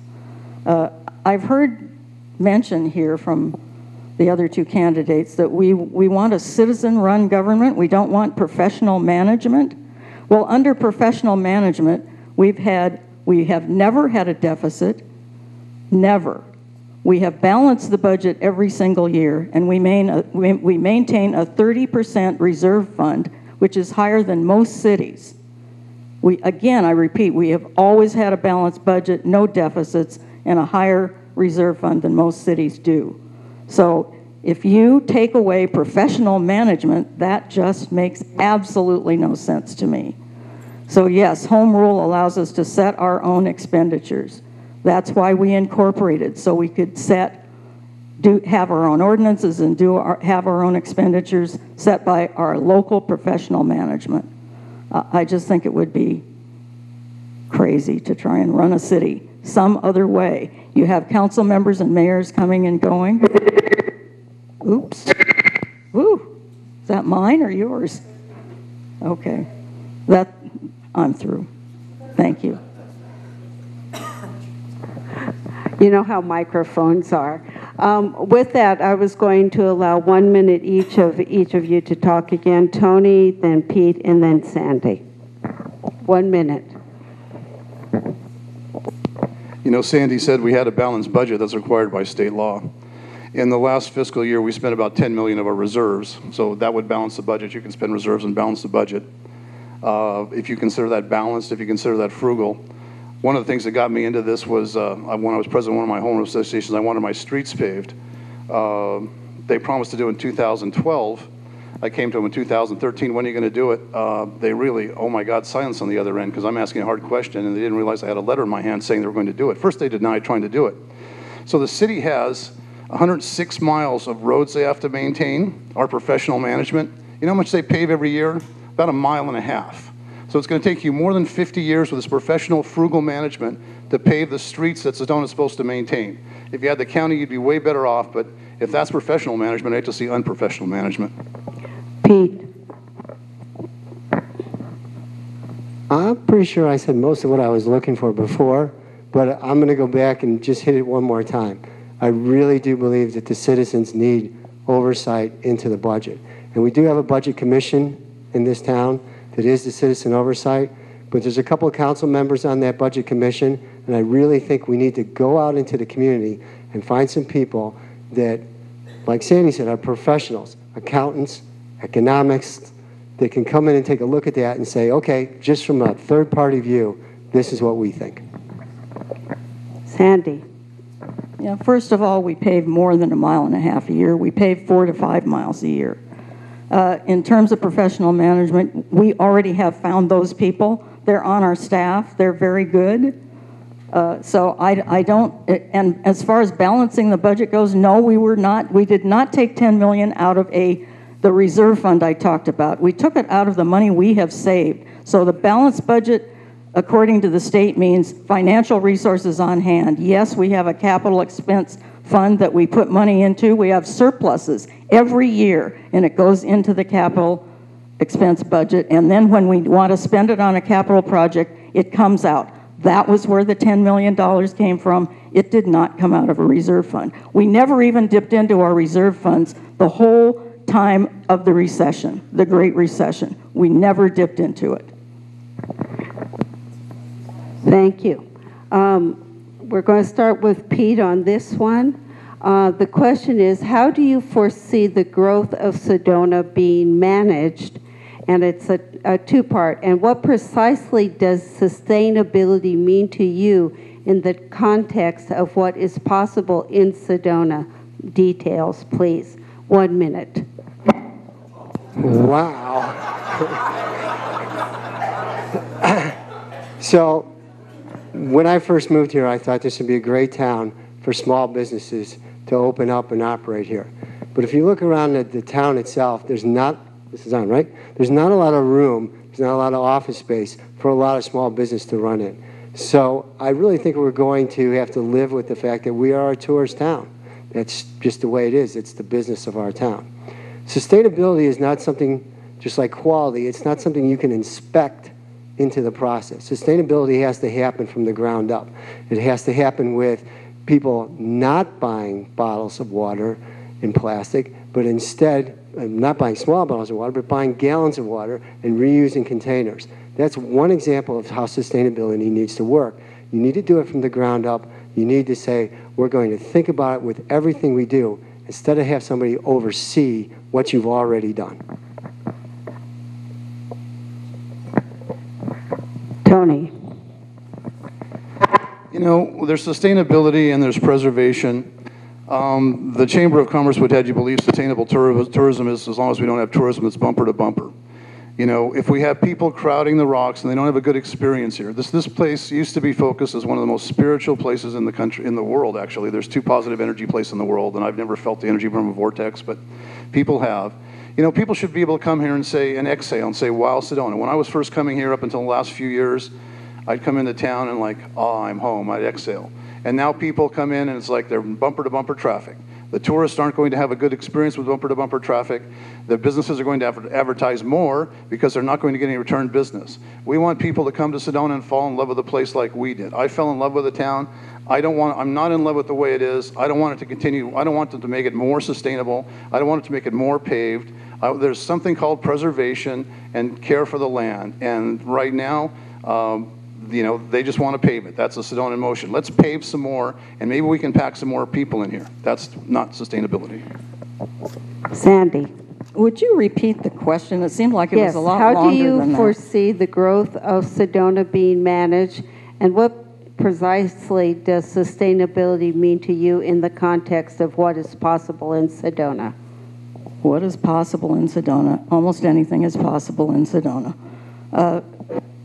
C: I've heard mention here from the other two candidates that we want a citizen-run government. We don't want professional management. Well, under professional management, we have never had a deficit, never. We have balanced the budget every single year, and we maintain a 30% reserve fund, which is higher than most cities. Again, I repeat, we have always had a balanced budget, no deficits, and a higher reserve fund than most cities do. So if you take away professional management, that just makes absolutely no sense to me. So yes, home rule allows us to set our own expenditures. That's why we incorporated, so we could have our own ordinances and have our own expenditures set by our local professional management. I just think it would be crazy to try and run a city some other way. You have council members and mayors coming and going. Oops. Ooh, is that mine or yours? Okay, I'm through. Thank you.
A: You know how microphones are. With that, I was going to allow 1 minute each of you to talk again. Tony, then Pete, and then Sandy. 1 minute.
D: You know, Sandy said we had a balanced budget that's required by state law. In the last fiscal year, we spent about 10 million of our reserves, so that would balance the budget. You can spend reserves and balance the budget. If you consider that balanced, if you consider that frugal. One of the things that got me into this was when I was president of one of my homeowner associations, I wanted my streets paved. They promised to do it in 2012. I came to them in 2013, when are you going to do it? They really, oh my God, silence on the other end, because I'm asking a hard question, and they didn't realize I had a letter in my hand saying they were going to do it. First, they denied trying to do it. So the city has 106 miles of roads they have to maintain, our professional management. You know how much they pave every year? About 1.5 miles. So it's going to take you more than 50 years with this professional, frugal management to pave the streets that Sedona is supposed to maintain. If you had the county, you'd be way better off, but if that's professional management, I hate to see unprofessional management.
A: Pete.
B: I'm pretty sure I said most of what I was looking for before, but I'm going to go back and just hit it one more time. I really do believe that the citizens need oversight into the budget. And we do have a budget commission in this town that is the citizen oversight, but there's a couple of council members on that budget commission, and I really think we need to go out into the community and find some people that, like Sandy said, are professionals, accountants, economics, that can come in and take a look at that and say, okay, just from a third-party view, this is what we think.
A: Sandy.
C: Yeah, first of all, we pave more than 1.5 miles a year. We pave 4 to 5 miles a year. In terms of professional management, we already have found those people. They're on our staff. They're very good. So I don't, and as far as balancing the budget goes, no, we did not take 10 million out of the reserve fund I talked about. We took it out of the money we have saved. So the balanced budget, according to the state, means financial resources on hand. Yes, we have a capital expense fund that we put money into. We have surpluses every year, and it goes into the capital expense budget. And then when we want to spend it on a capital project, it comes out. That was where the $10 million came from. It did not come out of a reserve fund. We never even dipped into our reserve funds the whole time of the recession, the Great Recession. We never dipped into it.
A: Thank you. We're going to start with Pete on this one. The question is, how do you foresee the growth of Sedona being managed? And it's a two-part. And what precisely does sustainability mean to you in the context of what is possible in Sedona? Details, please. 1 minute.
B: Wow. So, when I first moved here, I thought this would be a great town for small businesses to open up and operate here. But if you look around at the town itself, there's not, this is on, right? There's not a lot of room, there's not a lot of office space for a lot of small business to run in. So I really think we're going to have to live with the fact that we are a tourist town. That's just the way it is. It's the business of our town. Sustainability is not something just like quality, it's not something you can inspect into the process. Sustainability has to happen from the ground up. It has to happen with people not buying bottles of water in plastic, but instead, not buying small bottles of water, but buying gallons of water and reusing containers. That's one example of how sustainability needs to work. You need to do it from the ground up. You need to say, we're going to think about it with everything we do, instead of have somebody oversee what you've already done.
A: Tony.
D: You know, there's sustainability and there's preservation. The Chamber of Commerce would have you believe sustainable tourism is as long as we don't have tourism that's bumper to bumper. You know, if we have people crowding the rocks and they don't have a good experience here. This place used to be focused as one of the most spiritual places in the country, in the world, actually. There's 2 positive energy places in the world, and I've never felt the energy from a vortex, but people have. You know, people should be able to come here and say, and exhale and say, wow, Sedona. When I was first coming here up until the last few years, I'd come into town and like, oh, I'm home, I'd exhale. And now people come in and it's like they're bumper to bumper traffic. The tourists aren't going to have a good experience with bumper to bumper traffic. The businesses are going to have to advertise more because they're not going to get any return business. We want people to come to Sedona and fall in love with the place like we did. I fell in love with the town. I'm not in love with the way it is. I don't want it to continue. I don't want them to make it more sustainable. I don't want it to make it more paved. There's something called preservation and care for the land. And right now, you know, they just want to pave it. That's the Sedona in motion. Let's pave some more, and maybe we can pack some more people in here. That's not sustainability.
A: Sandy.
C: Would you repeat the question? It seemed like it was a lot
A: How
C: longer
A: do you
C: than that.
A: foresee the growth of Sedona being managed, and what precisely does sustainability mean to you in the context of what is possible in Sedona?
C: What is possible in Sedona? Almost anything is possible in Sedona.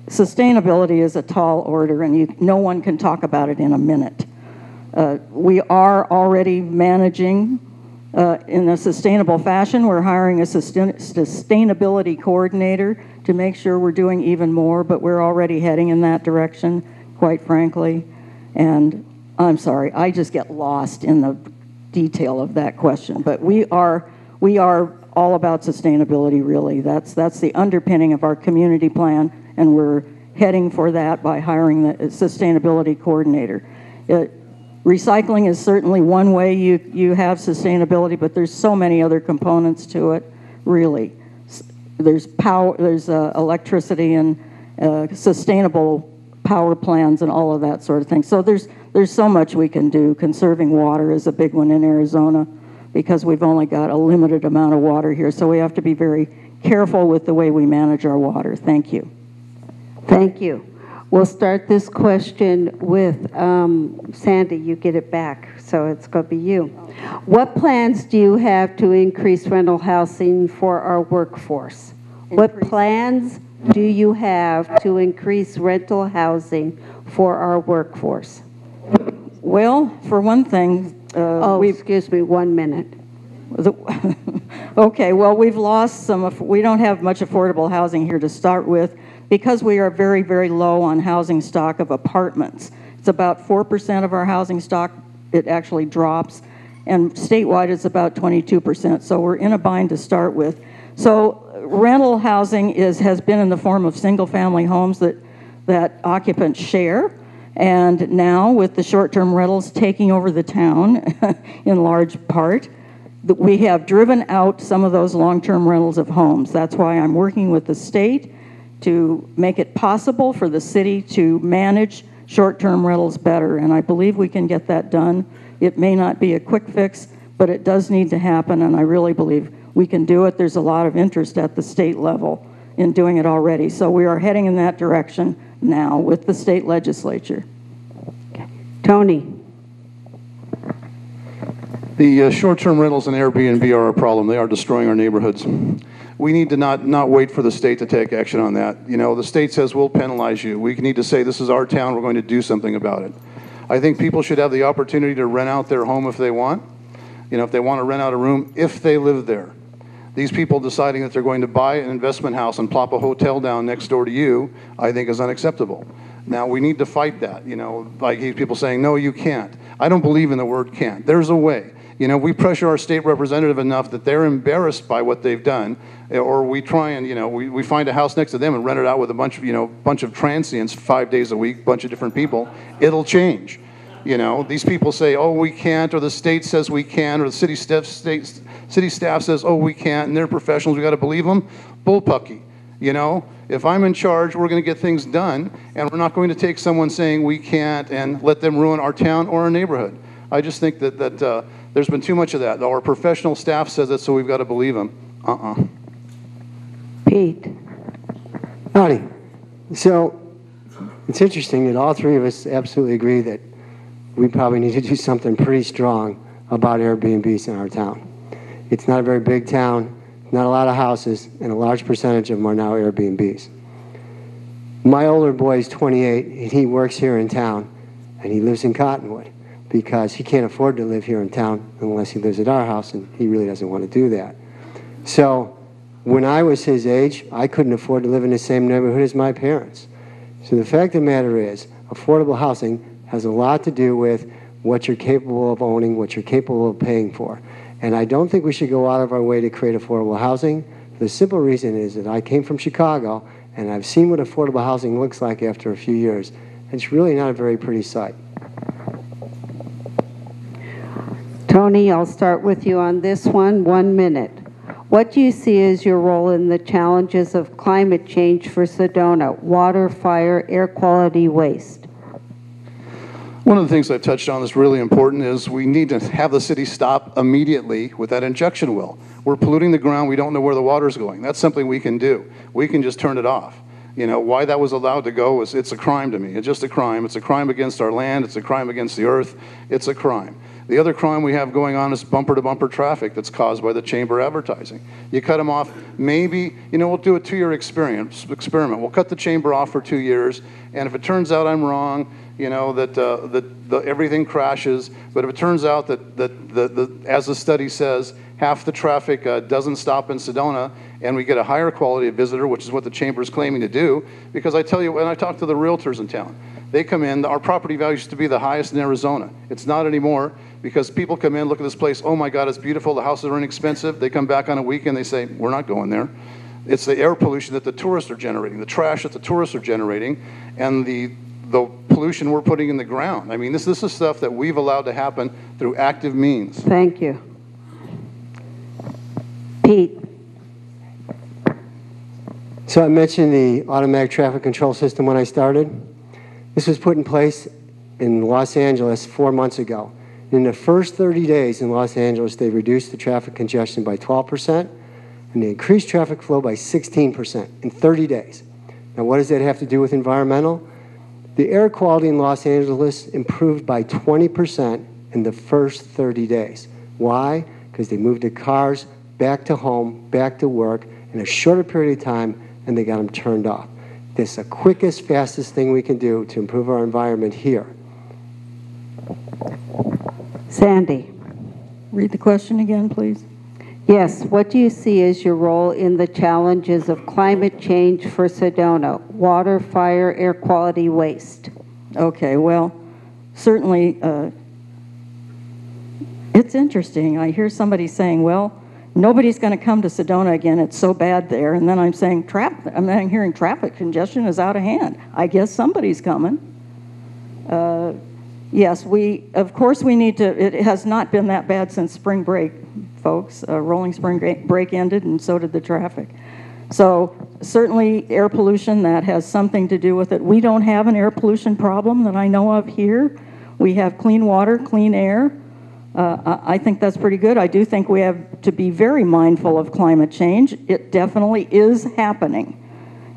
C: Sustainability is a tall order, and no one can talk about it in a minute. We are already managing in a sustainable fashion. We're hiring a sustainability coordinator to make sure we're doing even more, but we're already heading in that direction, quite frankly. And I'm sorry, I just get lost in the detail of that question. But we are all about sustainability, really. That's the underpinning of our community plan, and we're heading for that by hiring the sustainability coordinator. Recycling is certainly one way you have sustainability, but there's so many other components to it, really. There's power, there's electricity and sustainable power plans and all of that sort of thing. So there's so much we can do. Conserving water is a big one in Arizona because we've only got a limited amount of water here, so we have to be very careful with the way we manage our water. Thank you.
A: Thank you. We'll start this question with Sandy. You get it back, so it's going to be you. What plans do you have to increase rental housing for our workforce? What plans do you have to increase rental housing for our workforce?
C: Well, for one thing,
A: excuse me, 1 minute.
C: Okay, well, we've lost we don't have much affordable housing here to start with because we are very, very low on housing stock of apartments. It's about 4% of our housing stock. It actually drops, and statewide it's about 22%, so we're in a bind to start with. So rental housing has been in the form of single-family homes that occupants share. And now, with the short-term rentals taking over the town in large part, we have driven out some of those long-term rentals of homes. That's why I'm working with the state to make it possible for the city to manage short-term rentals better, and I believe we can get that done. It may not be a quick fix, but it does need to happen, and I really believe we can do it. There's a lot of interest at the state level in doing it already, so we are heading in that direction now with the state legislature.
A: Okay. Tony.
D: The short-term rentals and Airbnb are a problem. They are destroying our neighborhoods. We need to not wait for the state to take action on that. You know, the state says we'll penalize you. We need to say this is our town, we're going to do something about it. I think people should have the opportunity to rent out their home if they want. You know, if they want to rent out a room, if they live there. These people deciding that they're going to buy an investment house and plop a hotel down next door to you, I think is unacceptable. Now, we need to fight that, you know, like people saying, no, you can't. I don't believe in the word can't. There's a way. You know, we pressure our state representative enough that they're embarrassed by what they've done, or we try and, you know, we find a house next to them and rent it out with a bunch of, you know, bunch of transients 5 days a week, bunch of different people. It'll change. You know, these people say, oh, we can't, or the state says we can, or the city staff says, oh, we can't, and they're professionals, we got to believe them. Bullpucky. You know, if I'm in charge, we're going to get things done, and we're not going to take someone saying we can't and let them ruin our town or our neighborhood. I just think that there's been too much of that. Our professional staff says it, so we've got to believe them.
A: Pete.
B: Howdy. So it's interesting that all three of us absolutely agree that we probably need to do something pretty strong about Airbnbs in our town. It's not a very big town, not a lot of houses, and a large percentage of them are now Airbnbs. My older boy is 28, and he works here in town, and he lives in Cottonwood because he can't afford to live here in town unless he lives at our house, and he really doesn't want to do that. So when I was his age, I couldn't afford to live in the same neighborhood as my parents. So the fact of the matter is, affordable housing has a lot to do with what you're capable of owning, what you're capable of paying for. And I don't think we should go out of our way to create affordable housing. The simple reason is that I came from Chicago, and I've seen what affordable housing looks like after a few years. It's really not a very pretty sight.
A: Tony, I'll start with you on this one. 1 minute. What do you see as your role in the challenges of climate change for Sedona? Water, fire, air quality, waste.
D: One of the things I've touched on that's really important is we need to have the city stop immediately with that injection well. We're polluting the ground. We don't know where the water's going. That's something we can do. We can just turn it off. You know, why that was allowed to go is it's a crime to me. It's just a crime. It's a crime against our land. It's a crime against the earth. It's a crime. The other crime we have going on is bumper-to-bumper traffic that's caused by the chamber advertising. You cut them off, maybe, you know, we'll do a 2-year experiment. We'll cut the chamber off for 2 years, and if it turns out I'm wrong, you know, that everything crashes, but if it turns out that as the study says, half the traffic doesn't stop in Sedona, and we get a higher quality of visitor, which is what the chamber is claiming to do, because I tell you, when I talk to the realtors in town, they come in, our property value used to be the highest in Arizona. It's not anymore, because people come in, look at this place, oh my God, it's beautiful, the houses are inexpensive. They come back on a weekend, they say, we're not going there. It's the air pollution that the tourists are generating, the trash that the tourists are generating, and the pollution we're putting in the ground. I mean, this is stuff that we've allowed to happen through active means.
A: Thank you. Pete.
B: So I mentioned the automatic traffic control system when I started. This was put in place in Los Angeles 4 months ago. In the first 30 days in Los Angeles, they reduced the traffic congestion by 12%, and they increased traffic flow by 16% in 30 days. Now, what does that have to do with environmental? The air quality in Los Angeles improved by 20% in the first 30 days. Why? Because they moved the cars back to home, back to work in a shorter period of time, and they got them turned off. This is the quickest, fastest thing we can do to improve our environment here.
A: Sandi.
C: Read the question again, please.
A: Yes, what do you see as your role in the challenges of climate change for Sedona? Water, fire, air quality, waste.
C: Okay, well, certainly it's interesting. I hear somebody saying, well, nobody's going to come to Sedona again. It's so bad there. And then I'm saying, I'm hearing traffic congestion is out of hand. I guess somebody's coming. Yes, of course we need to, it has not been that bad since spring break, folks. Rolling spring break ended, and so did the traffic. So certainly air pollution, that has something to do with it. We don't have an air pollution problem that I know of here. We have clean water, clean air. I think that's pretty good. I do think we have to be very mindful of climate change. It definitely is happening.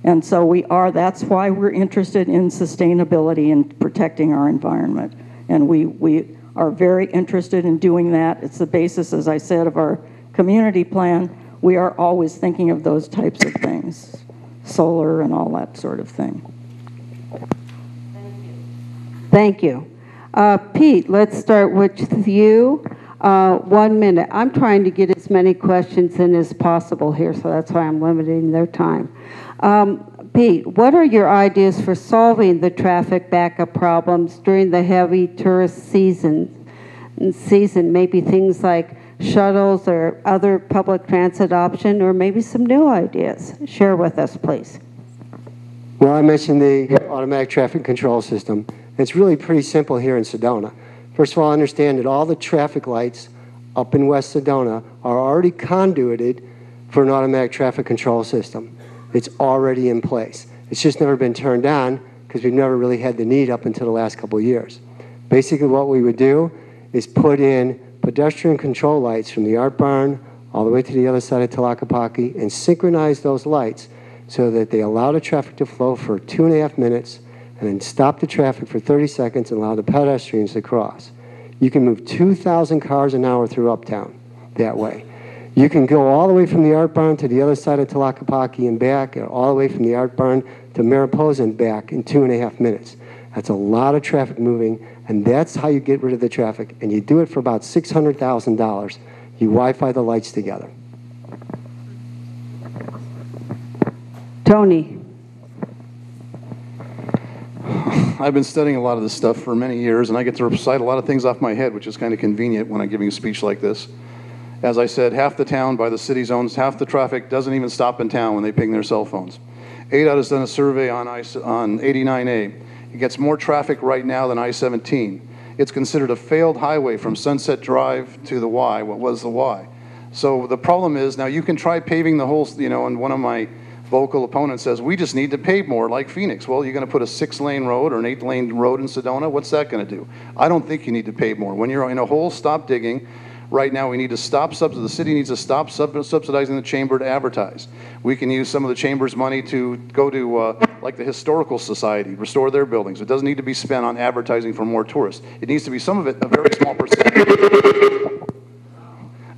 C: And so that's why we're interested in sustainability and protecting our environment. And we are very interested in doing that. It's the basis, as I said, of our community plan. We are always thinking of those types of things, solar and all that sort of thing.
A: Thank you. Pete, let's start with you. 1 minute. I'm trying to get as many questions in as possible here, so that's why I'm limiting their time. Pete, what are your ideas for solving the traffic backup problems during the heavy tourist season? season? Maybe things like shuttles or other public transit option, or maybe some new ideas. Share with us, please.
B: Well, I mentioned the automatic traffic control system. It's really pretty simple here in Sedona. First of all, understand that all the traffic lights up in West Sedona are already conduited for an automatic traffic control system. It's already in place. It's just never been turned on because we've never really had the need up until the last couple of years. Basically what we would do is put in pedestrian control lights from the art barn all the way to the other side of Tlaquepaque and synchronize those lights so that they allow the traffic to flow for 2.5 minutes and then stop the traffic for 30 seconds and allow the pedestrians to cross. You can move 2,000 cars an hour through Uptown that way. You can go all the way from the art barn to the other side of Tlaquepaque and back, or all the way from the art barn to Mariposa and back in 2.5 minutes. That's a lot of traffic moving, and that's how you get rid of the traffic. And you do it for about $600,000. You Wi-Fi the lights together.
A: Tony.
D: I've been studying a lot of this stuff for many years, and I get to recite a lot of things off my head, which is kind of convenient when I'm giving a speech like this. As I said, half the town by the city zones, half the traffic doesn't even stop in town when they ping their cell phones. ADOT has done a survey on 89A. It gets more traffic right now than I-17. It's considered a failed highway from Sunset Drive to the Y, what was the Y. So the problem is, now you can try paving the whole, and one of my vocal opponents says, we just need to pave more like Phoenix. Well, you're gonna put a 6-lane road or an 8-lane road in Sedona? What's that gonna do? I don't think you need to pave more. When you're in a hole, stop digging. Right now, we need to stop, the city needs to stop subsidizing the chamber to advertise. We can use some of the chamber's money to go to, like the Historical Society, restore their buildings. It doesn't need to be spent on advertising for more tourists. It needs to be some of it, a very small percent.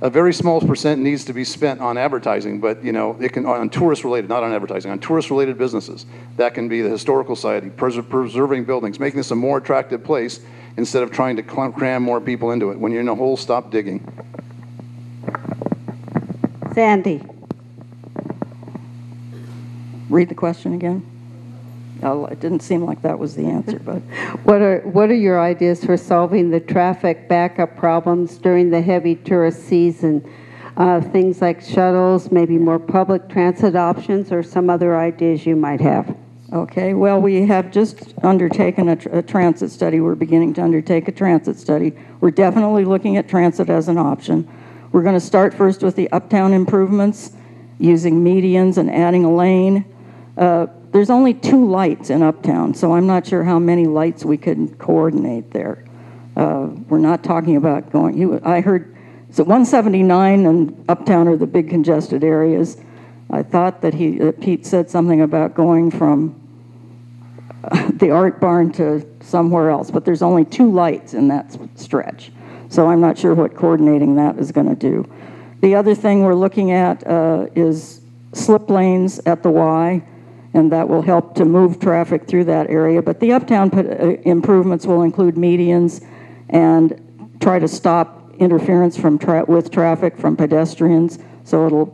D: A very small percent needs to be spent on advertising, but it can, on tourist-related, not on advertising, on tourist-related businesses. That can be the Historical Society, preserving buildings, making this a more attractive place, instead of trying to cram more people into it. When you're in a hole, stop digging.
A: Sandi.
C: Read the question again. Oh, it didn't seem like that was the answer, but
A: What are your ideas for solving the traffic backup problems during the heavy tourist season? Things like shuttles, maybe more public transit options, or some other ideas you might have.
C: okay. Well, we have just undertaken a transit study. We're beginning to undertake a transit study. We're definitely looking at transit as an option. We're going to start first with the uptown improvements, using medians and adding a lane. There's only 2 lights in uptown, so I'm not sure how many lights we could coordinate there. We're not talking about going, I heard, so 179 and uptown are the big congested areas. I thought that Pete said something about going from the art barn to somewhere else, but there's only 2 lights in that stretch. So I'm not sure what coordinating that is going to do. The other thing we're looking at is slip lanes at the Y, and that will help to move traffic through that area. But the uptown improvements will include medians and try to stop interference with traffic from pedestrians, so it'll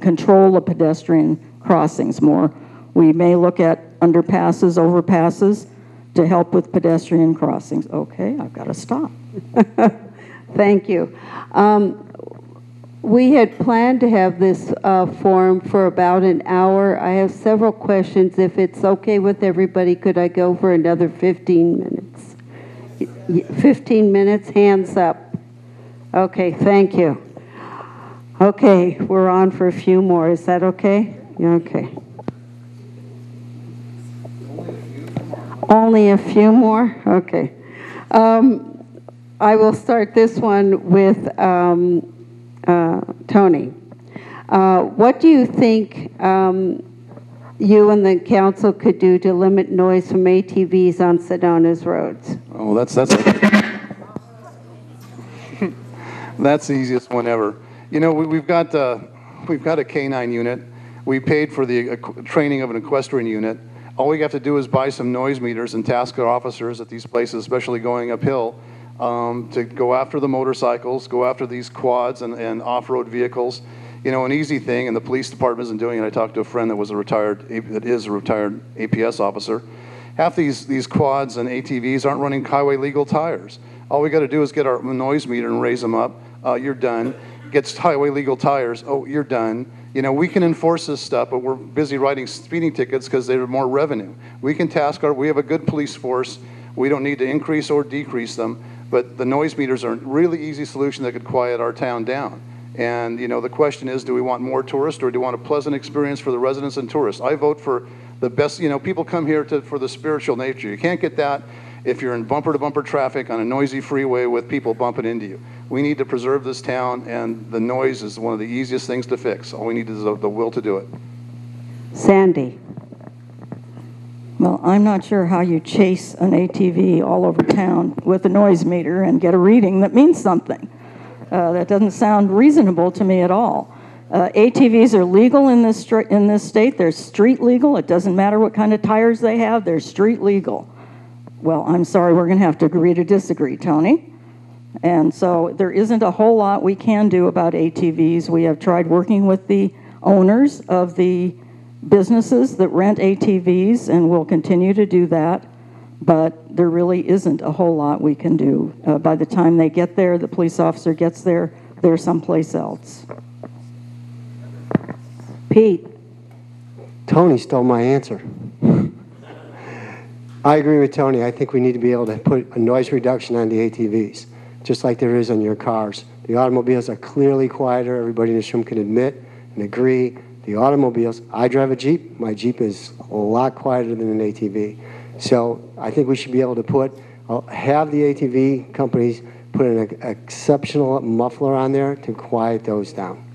C: control the pedestrian crossings more. We may look at underpasses, overpasses to help with pedestrian crossings. Okay, I've got to stop.
A: Thank you. We had planned to have this forum for about an hour. I have several questions. If it's okay with everybody, could I go for another 15 minutes? 15 minutes, hands up. Okay, thank you. Okay, we're on for a few more. Is that okay? Okay. Only a few more? Okay. I will start this one with Tony. What do you think you and the council could do to limit noise from ATVs on Sedona's roads?
D: Oh, that's that's the easiest one ever. We've got a K9 unit. We paid for the training of an equestrian unit. All we have to do is buy some noise meters and task our officers at these places, especially going uphill, to go after the motorcycles, go after these quads and off-road vehicles. An easy thing, and the police department isn't doing it. I talked to a friend that is a retired APS officer. Half these quads and ATVs aren't running highway legal tires. All we got to do is get our noise meter and raise them up. You're done. Gets highway legal tires. Oh, you're done. You know, we can enforce this stuff, but we're busy writing speeding tickets because they're more revenue. We can we have a good police force. We don't need to increase or decrease them, but the noise meters are a really easy solution that could quiet our town down. And, you know, the question is, do we want more tourists or do we want a pleasant experience for the residents and tourists? I vote for the best. You know, people come here for the spiritual nature. You can't get that if you're in bumper-to-bumper traffic on a noisy freeway with people bumping into you. We need to preserve this town, and the noise is one of the easiest things to fix. All we need is the will to do it.
A: Sandy.
C: Well, I'm not sure how you chase an ATV all over town with a noise meter and get a reading that means something. That doesn't sound reasonable to me at all. ATVs are legal in this state. They're street legal. It doesn't matter what kind of tires they have. They're street legal. Well, I'm sorry, we're going to have to agree to disagree, Tony. And so there isn't a whole lot we can do about ATVs. We have tried working with the owners of the businesses that rent ATVs, and we'll continue to do that. But there really isn't a whole lot we can do. By the time they get there, the police officer gets there, they're someplace else.
A: Pete.
B: Tony stole my answer. I agree with Tony. I think we need to be able to put a noise reduction on the ATVs, just like there is on your cars. The automobiles are clearly quieter. Everybody in this room can admit and agree. The automobiles, I drive a Jeep. My Jeep is a lot quieter than an ATV. So I think we should be able to have the ATV companies put an exceptional muffler on there to quiet those down.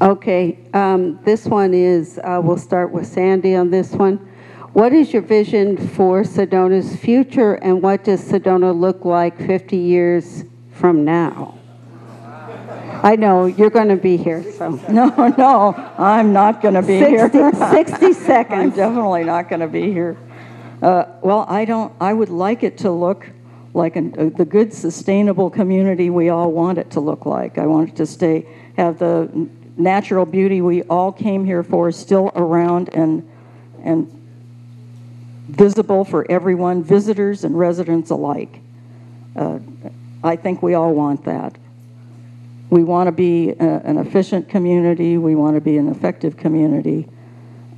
A: Okay, this one is, we'll start with Sandy on this one. What is your vision for Sedona's future, and what does Sedona look like 50 years from now? I know, you're going to be here, so.
C: No, I'm not going to be here.
A: 60 seconds.
C: I'm definitely not going to be here. Well, I would like it to look like the good, sustainable community we all want it to look like. I want it to have the natural beauty we all came here for still around and visible for everyone, visitors and residents alike. I think we all want that. We want to be an efficient community. We want to be an effective community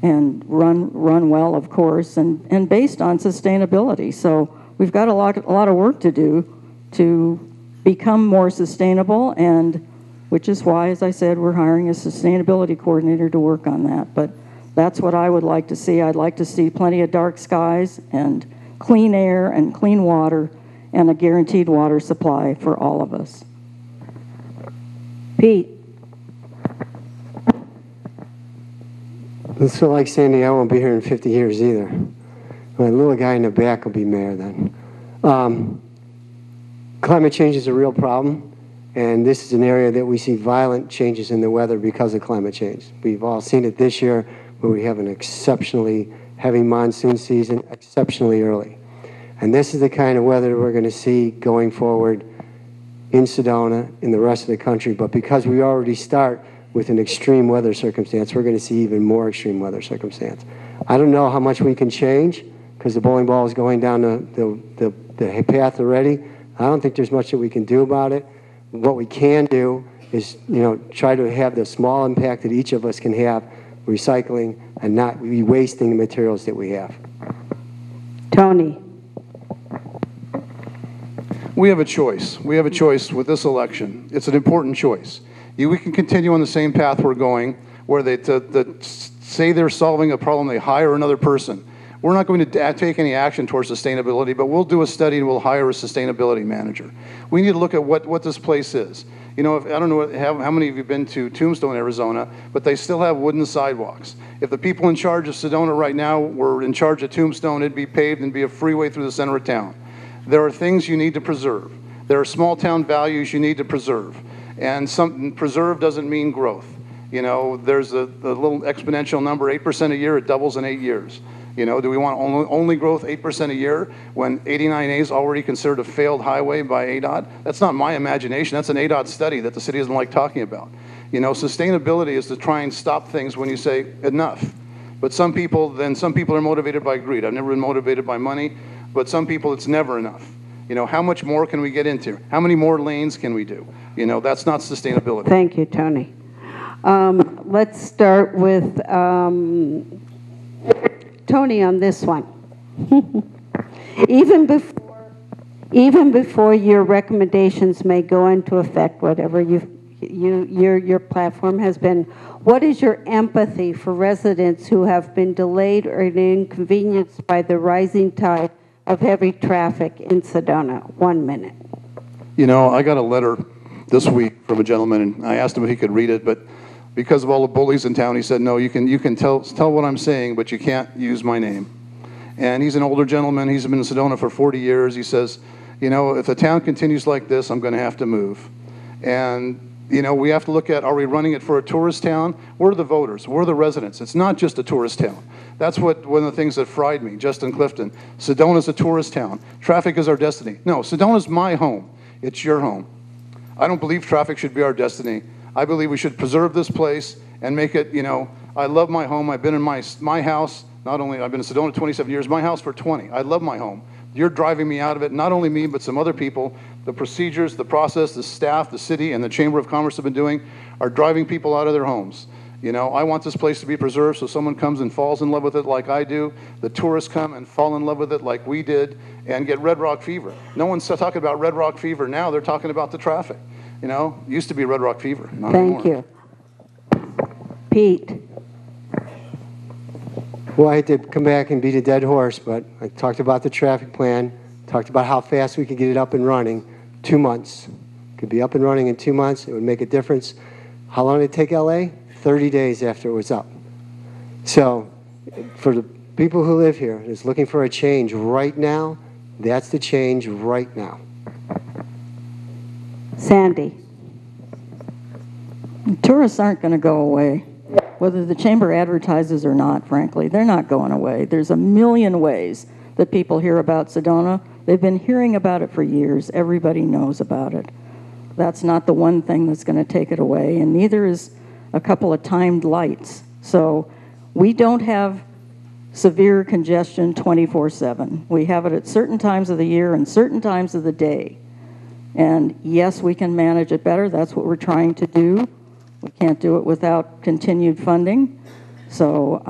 C: and run well, of course, and based on sustainability. So we've got a lot of work to do to become more sustainable, and which is why, as I said, we're hiring a sustainability coordinator to work on that. But that's what I would like to see. I'd like to see plenty of dark skies and clean air and clean water and a guaranteed water supply for all of us.
A: Pete.
B: So like Sandy, I won't be here in 50 years either. My little guy in the back will be mayor then. Climate change is a real problem, and this is an area that we see violent changes in the weather because of climate change. We've all seen it this year where we have an exceptionally heavy monsoon season, exceptionally early. And this is the kind of weather we're going to see going forward in Sedona, in the rest of the country. But because we already start with an extreme weather circumstance, we're going to see even more extreme weather circumstance. I don't know how much we can change because the bowling ball is going down the path already. I don't think there's much that we can do about it. What we can do is, try to have the small impact that each of us can have, recycling and not be wasting the materials that we have.
A: Tony.
D: We have a choice. We have a choice with this election. It's an important choice. We can continue on the same path we're going, where they say they're solving a problem, they hire another person. We're not going to take any action towards sustainability, but we'll do a study and we'll hire a sustainability manager. We need to look at what this place is. I don't know how many of you have been to Tombstone, Arizona, but they still have wooden sidewalks. If the people in charge of Sedona right now were in charge of Tombstone, it'd be paved and be a freeway through the center of town. There are things you need to preserve. There are small town values you need to preserve. And preserve doesn't mean growth. There's a little exponential number, 8% a year, it doubles in 8 years. Do we want only growth 8% a year when 89A is already considered a failed highway by ADOT? That's not my imagination. That's an ADOT study that the city doesn't like talking about. Sustainability is to try and stop things when you say enough. But some people are motivated by greed. I've never been motivated by money, but some people it's never enough. You know, how much more can we get into? How many more lanes can we do? You know, that's not sustainability.
A: Thank you, Tony. Let's start with Tony on this one. Even before your recommendations may go into effect, whatever your platform has been, what is your empathy for residents who have been delayed or inconvenienced by the rising tide of heavy traffic in Sedona? 1 minute.
D: You know, I got a letter this week from a gentleman, and I asked him if he could read it, but because of all the bullies in town, he said, no, you can tell what I'm saying, but you can't use my name. And he's an older gentleman. He's been in Sedona for 40 years. He says, you know, if the town continues like this, I'm going to have to move. And you know, we have to look at, are we running it for a tourist town? We're the voters. We're the residents. It's not just a tourist town. That's one of the things that fried me, Justin Clifton. Sedona's a tourist town. Traffic is our destiny. No, Sedona's my home. It's your home. I don't believe traffic should be our destiny. I believe we should preserve this place and make it, you know, I love my home. I've been in my house, not only, I've been in Sedona 27 years, my house for 20. I love my home. You're driving me out of it, not only me, but some other people. The procedures, the process, the staff, the city, and the Chamber of Commerce have been doing are driving people out of their homes. You know, I want this place to be preserved so someone comes and falls in love with it like I do. The tourists come and fall in love with it like we did and get Red Rock fever. No one's talking about Red Rock fever now. They're talking about the traffic. You know, it used to be Red Rock fever, not anymore.
A: Thank you. Pete.
B: Well, I hate to come back and beat a dead horse, but I talked about the traffic plan, talked about how fast we could get it up and running. 2 months. Could be up and running in 2 months. It would make a difference. How long did it take LA? 30 days after it was up. So for the people who live here is looking for a change right now, that's the change right now.
A: Sandi.
C: Tourists aren't going to go away. Whether the chamber advertises or not, frankly, they're not going away. There's a million ways that people hear about Sedona. They've been hearing about it for years. Everybody knows about it. That's not the one thing that's going to take it away, and neither is a couple of timed lights. So we don't have severe congestion 24/7. We have it at certain times of the year and certain times of the day. And yes, we can manage it better. That's what we're trying to do. We can't do it without continued funding. So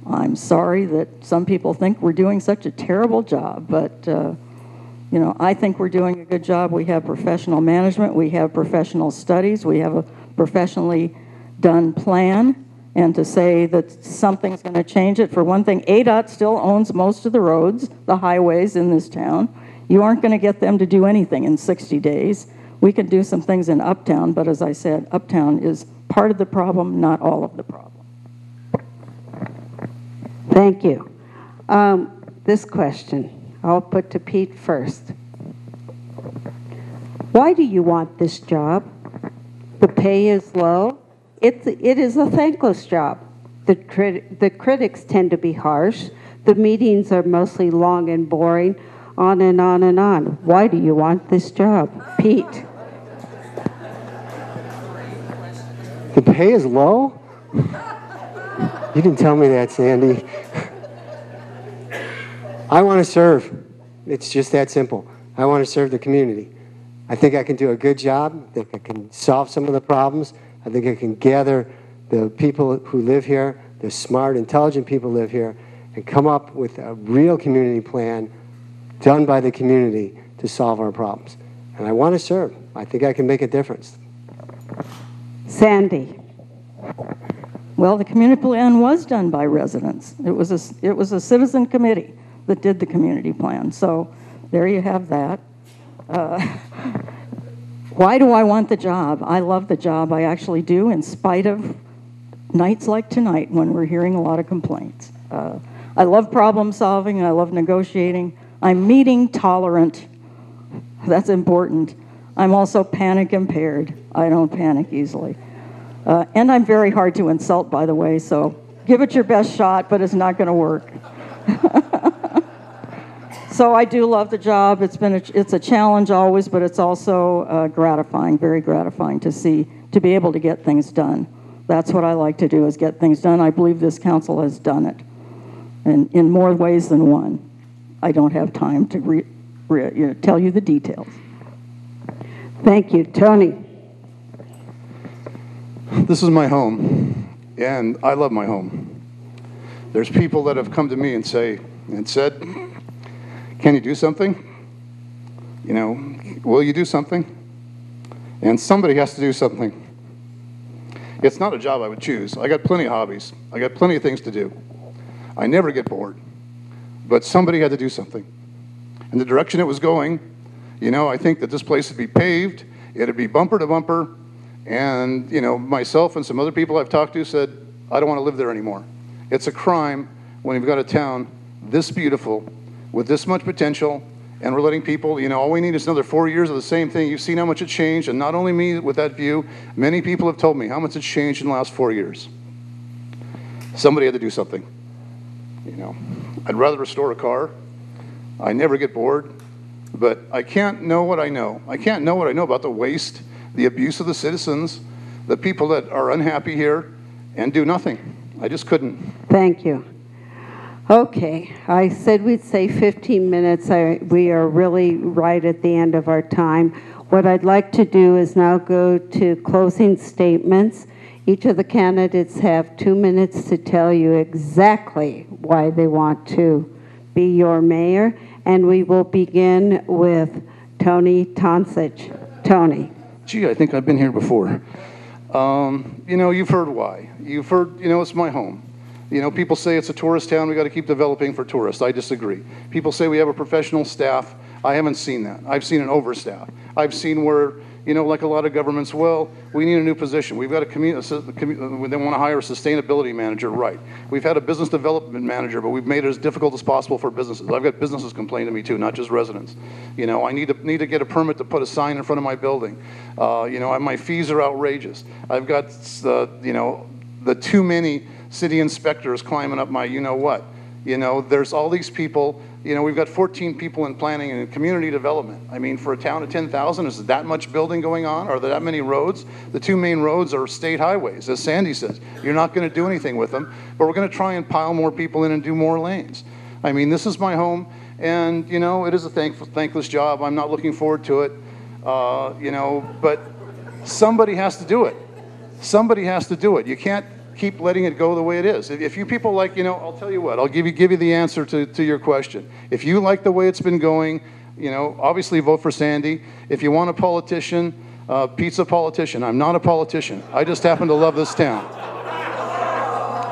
C: I'm sorry that some people think we're doing such a terrible job, but you know, I think we're doing a good job. We have professional management, we have professional studies, we have a professionally done plan, and to say that something's going to change it, for one thing, ADOT still owns most of the roads, the highways in this town. You aren't going to get them to do anything in 60 days. We can do some things in Uptown, but as I said, Uptown is part of the problem, not all of the problem.
A: Thank you. This question, I'll put to Pete first. Why do you want this job? The pay is low. It is a thankless job. The critics tend to be harsh. The meetings are mostly long and boring, on and on and on. Why do you want this job? Pete.
B: The pay is low? You didn't tell me that, Sandi. I want to serve. It's just that simple. I want to serve the community. I think I can do a good job. I think I can solve some of the problems. I think I can gather the people who live here, the smart, intelligent people who live here, and come up with a real community plan done by the community to solve our problems. And I want to serve. I think I can make a difference.
A: Sandi.
C: Well, the community plan was done by residents. It was a citizen committee that did the community plan. So there you have that. Why do I want the job? I love the job. I actually do, in spite of nights like tonight when we're hearing a lot of complaints. I love problem solving. I love negotiating. I'm meeting tolerant. That's important. I'm also panic impaired. I don't panic easily. And I'm very hard to insult, by the way, so give it your best shot, but it's not going to work. So I do love the job. It's a challenge always, but it's also gratifying, very gratifying to be able to get things done. That's what I like to do, is get things done. I believe this council has done it, and in more ways than one. I don't have time to tell you the details.
A: Thank you. Tony.
D: This is my home, and I love my home. There's people that have come to me and said, can you do something? You know, will you do something? And somebody has to do something. It's not a job I would choose. I got plenty of hobbies. I got plenty of things to do. I never get bored. But somebody had to do something. And the direction it was going, you know, I think that this place would be paved, it'd be bumper to bumper, and, you know, myself and some other people I've talked to said, I don't want to live there anymore. It's a crime when you've got a town this beautiful, with this much potential, and we're letting people, you know, all we need is another 4 years of the same thing. You've seen how much it's changed, and not only me with that view, many people have told me how much it's changed in the last 4 years. Somebody had to do something, you know. I'd rather restore a car. I never get bored, but I can't know what I know. I can't know what I know about the waste, the abuse of the citizens, the people that are unhappy here, and do nothing. I just couldn't.
A: Thank you. Okay, I said we'd say 15 minutes. We are really right at the end of our time. What I'd like to do is now go to closing statements. Each of the candidates have 2 minutes to tell you exactly why they want to be your mayor, and we will begin with Tony Tonsich. Tony.
D: Gee, I think I've been here before. You know, you've heard why. You've heard, you know, it's my home. You know, people say it's a tourist town, we got to keep developing for tourists. I disagree. People say we have a professional staff. I haven't seen that. I've seen an overstaff. I've seen where, you know, like a lot of governments, well, we need a new position. We've got they want to hire a sustainability manager, right. We've had a business development manager, but we've made it as difficult as possible for businesses. I've got businesses complain to me too, not just residents. You know, I need to get a permit to put a sign in front of my building. You know, my fees are outrageous. I've got, you know, the too many city inspectors climbing up my you-know-what. You know, there's all these people. You know, we've got 14 people in planning and community development. I mean, for a town of 10,000, is that much building going on? Are there that many roads? The two main roads are state highways, as Sandi says. You're not going to do anything with them, but we're going to try and pile more people in and do more lanes. I mean, this is my home, and, you know, it is a thankless job. I'm not looking forward to it, you know, but somebody has to do it. Somebody has to do it. You can't keep letting it go the way it is. If you people like, you know, I'll tell you what, I'll give you the answer to your question. If you like the way it's been going, you know, obviously vote for Sandi. If you want a politician, Pete's a politician. I'm not a politician. I just happen to love this town.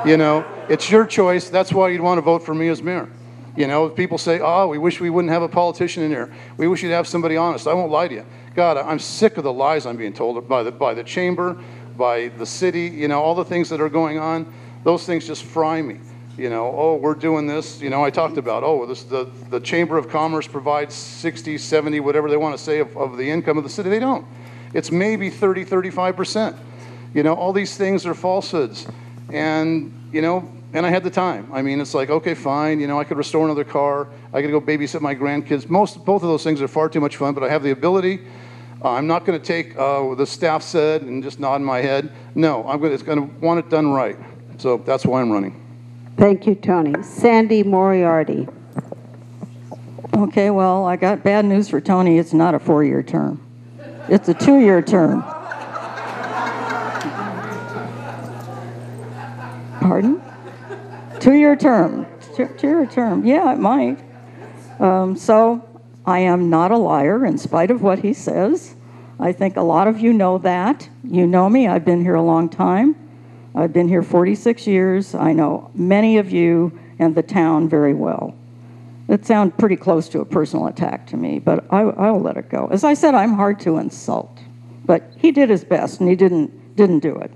D: You know, it's your choice. That's why you'd want to vote for me as mayor. You know, people say, oh, we wish we wouldn't have a politician in here. We wish you'd have somebody honest. I won't lie to you. God, I'm sick of the lies I'm being told by the chamber, by the city, you know, all the things that are going on. Those things just fry me. You know, oh, we're doing this. You know, I talked about, oh, the Chamber of Commerce provides 60, 70, whatever they want to say of the income of the city. They don't. It's maybe 30, 35%. You know, all these things are falsehoods. And, you know, and I had the time. I mean, it's like, okay, fine. You know, I could restore another car. I could go babysit my grandkids. Both of those things are far too much fun, but I have the ability. I'm not going to take what the staff said and just nod my head. No, I'm going to want it done right. So that's why I'm running.
A: Thank you, Tony. Sandi Moriarty.
C: Okay, well, I got bad news for Tony. It's not a 4-year term. It's a 2-year term. Pardon? 2-year term. 2-year term. Yeah, it might. So I am not a liar in spite of what he says. I think a lot of you know that. You know me. I've been here a long time. I've been here 46 years. I know many of you and the town very well. It sounds pretty close to a personal attack to me, but I'll let it go. As I said, I'm hard to insult, but he did his best, and he didn't do it.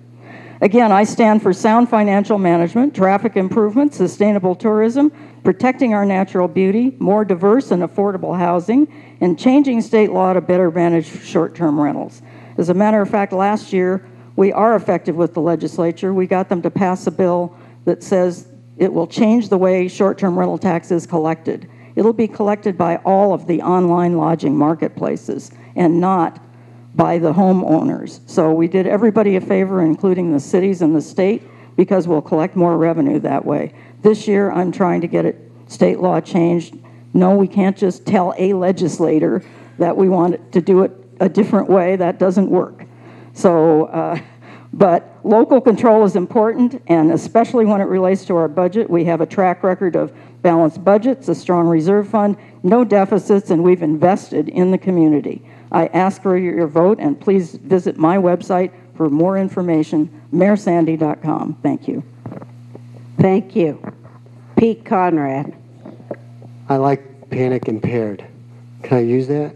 C: Again, I stand for sound financial management, traffic improvement, sustainable tourism, protecting our natural beauty, more diverse and affordable housing, and changing state law to better manage short-term rentals. As a matter of fact, last year, we are effective with the legislature. We got them to pass a bill that says it will change the way short-term rental tax is collected. It'll be collected by all of the online lodging marketplaces and not by the homeowners. So we did everybody a favor, including the cities and the state, because we'll collect more revenue that way. This year, I'm trying to get state law changed. No, we can't just tell a legislator that we want to do it a different way. That doesn't work. So, but local control is important, and especially when it relates to our budget. We have a track record of balanced budgets, a strong reserve fund, no deficits, and we've invested in the community. I ask for your vote, and please visit my website for more information, mayorsandy.com. Thank you.
A: Thank you. Pete Conrad.
B: I like panic impaired. Can I use that?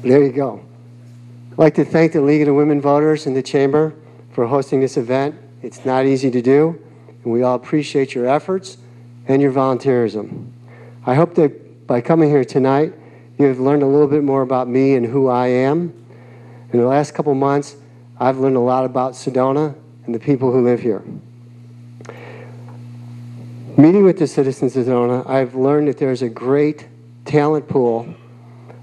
B: There you go. I'd like to thank the League of the Women Voters and the Chamber for hosting this event. It's not easy to do, and we all appreciate your efforts and your volunteerism. I hope that by coming here tonight, you have learned a little bit more about me and who I am. In the last couple months, I've learned a lot about Sedona and the people who live here. Meeting with the citizens of Sedona, I've learned that there's a great talent pool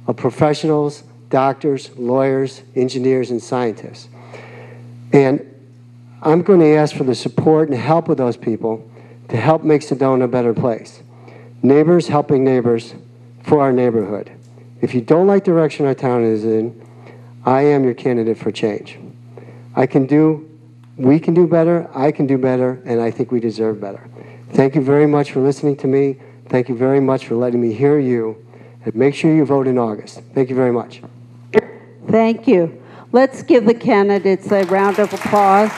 B: of professionals, doctors, lawyers, engineers, and scientists. And I'm going to ask for the support and help of those people to help make Sedona a better place. Neighbors helping neighbors for our neighborhood. If you don't like the direction our town is in, I am your candidate for change. We can do better, I can do better, and I think we deserve better. Thank you very much for listening to me. Thank you very much for letting me hear you. And make sure you vote in August. Thank you very much.
A: Thank you. Let's give the candidates a round of applause.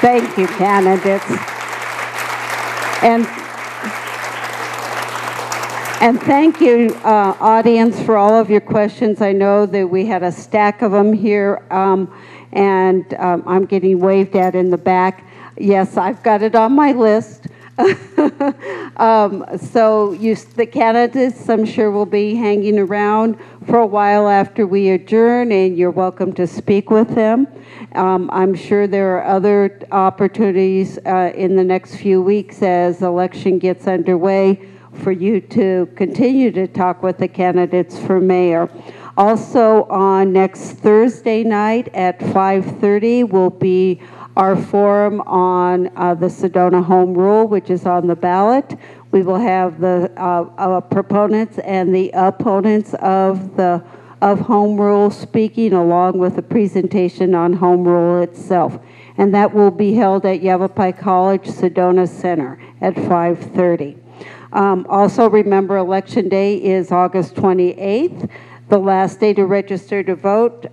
A: Thank you, candidates. And thank you, audience, for all of your questions. I know that we had a stack of them here, and I'm getting waved at in the back. Yes, I've got it on my list. So the candidates, I'm sure, will be hanging around for a while after we adjourn, and you're welcome to speak with them. I'm sure there are other opportunities in the next few weeks as election gets underway for you to continue to talk with the candidates for mayor. Also, on next Thursday night at 5:30 will be our forum on the Sedona Home Rule, which is on the ballot. We will have the proponents and the opponents of Home Rule speaking, along with a presentation on Home Rule itself. And that will be held at Yavapai College Sedona Center at 5:30. Also remember, Election Day is August 28th. The last day to register to vote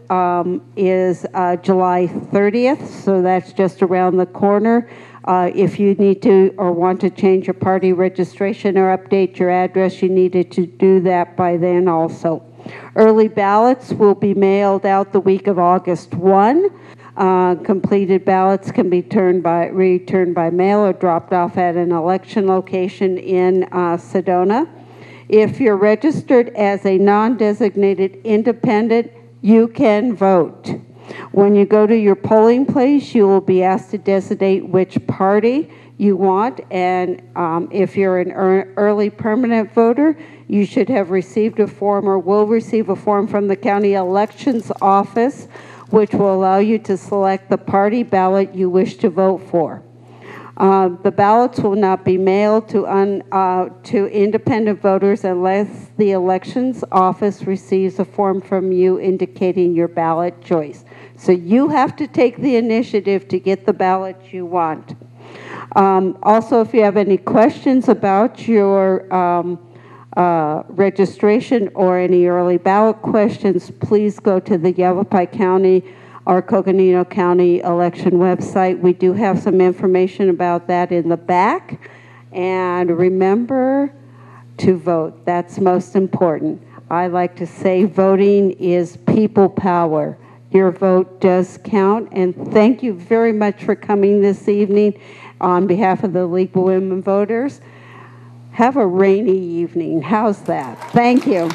A: is July 30th, so that's just around the corner. If you need to or want to change your party registration or update your address, you needed to do that by then also. Early ballots will be mailed out the week of August 1. Completed ballots can be returned by mail or dropped off at an election location in Sedona. If you're registered as a non-designated independent, you can vote. When you go to your polling place, you will be asked to designate which party you want, and if you're an early permanent voter, you should have received a form or will receive a form from the county elections office, which will allow you to select the party ballot you wish to vote for. The ballots will not be mailed to independent voters unless the elections office receives a form from you indicating your ballot choice. So you have to take the initiative to get the ballot you want. Also, if you have any questions about your registration or any early ballot questions, please go to the Yavapai County or Coconino County election website. We do have some information about that in the back. And remember to vote. That's most important. I like to say voting is people power. Your vote does count. And thank you very much for coming this evening on behalf of the League of Women Voters. Have a rainy evening. How's that? Thank you.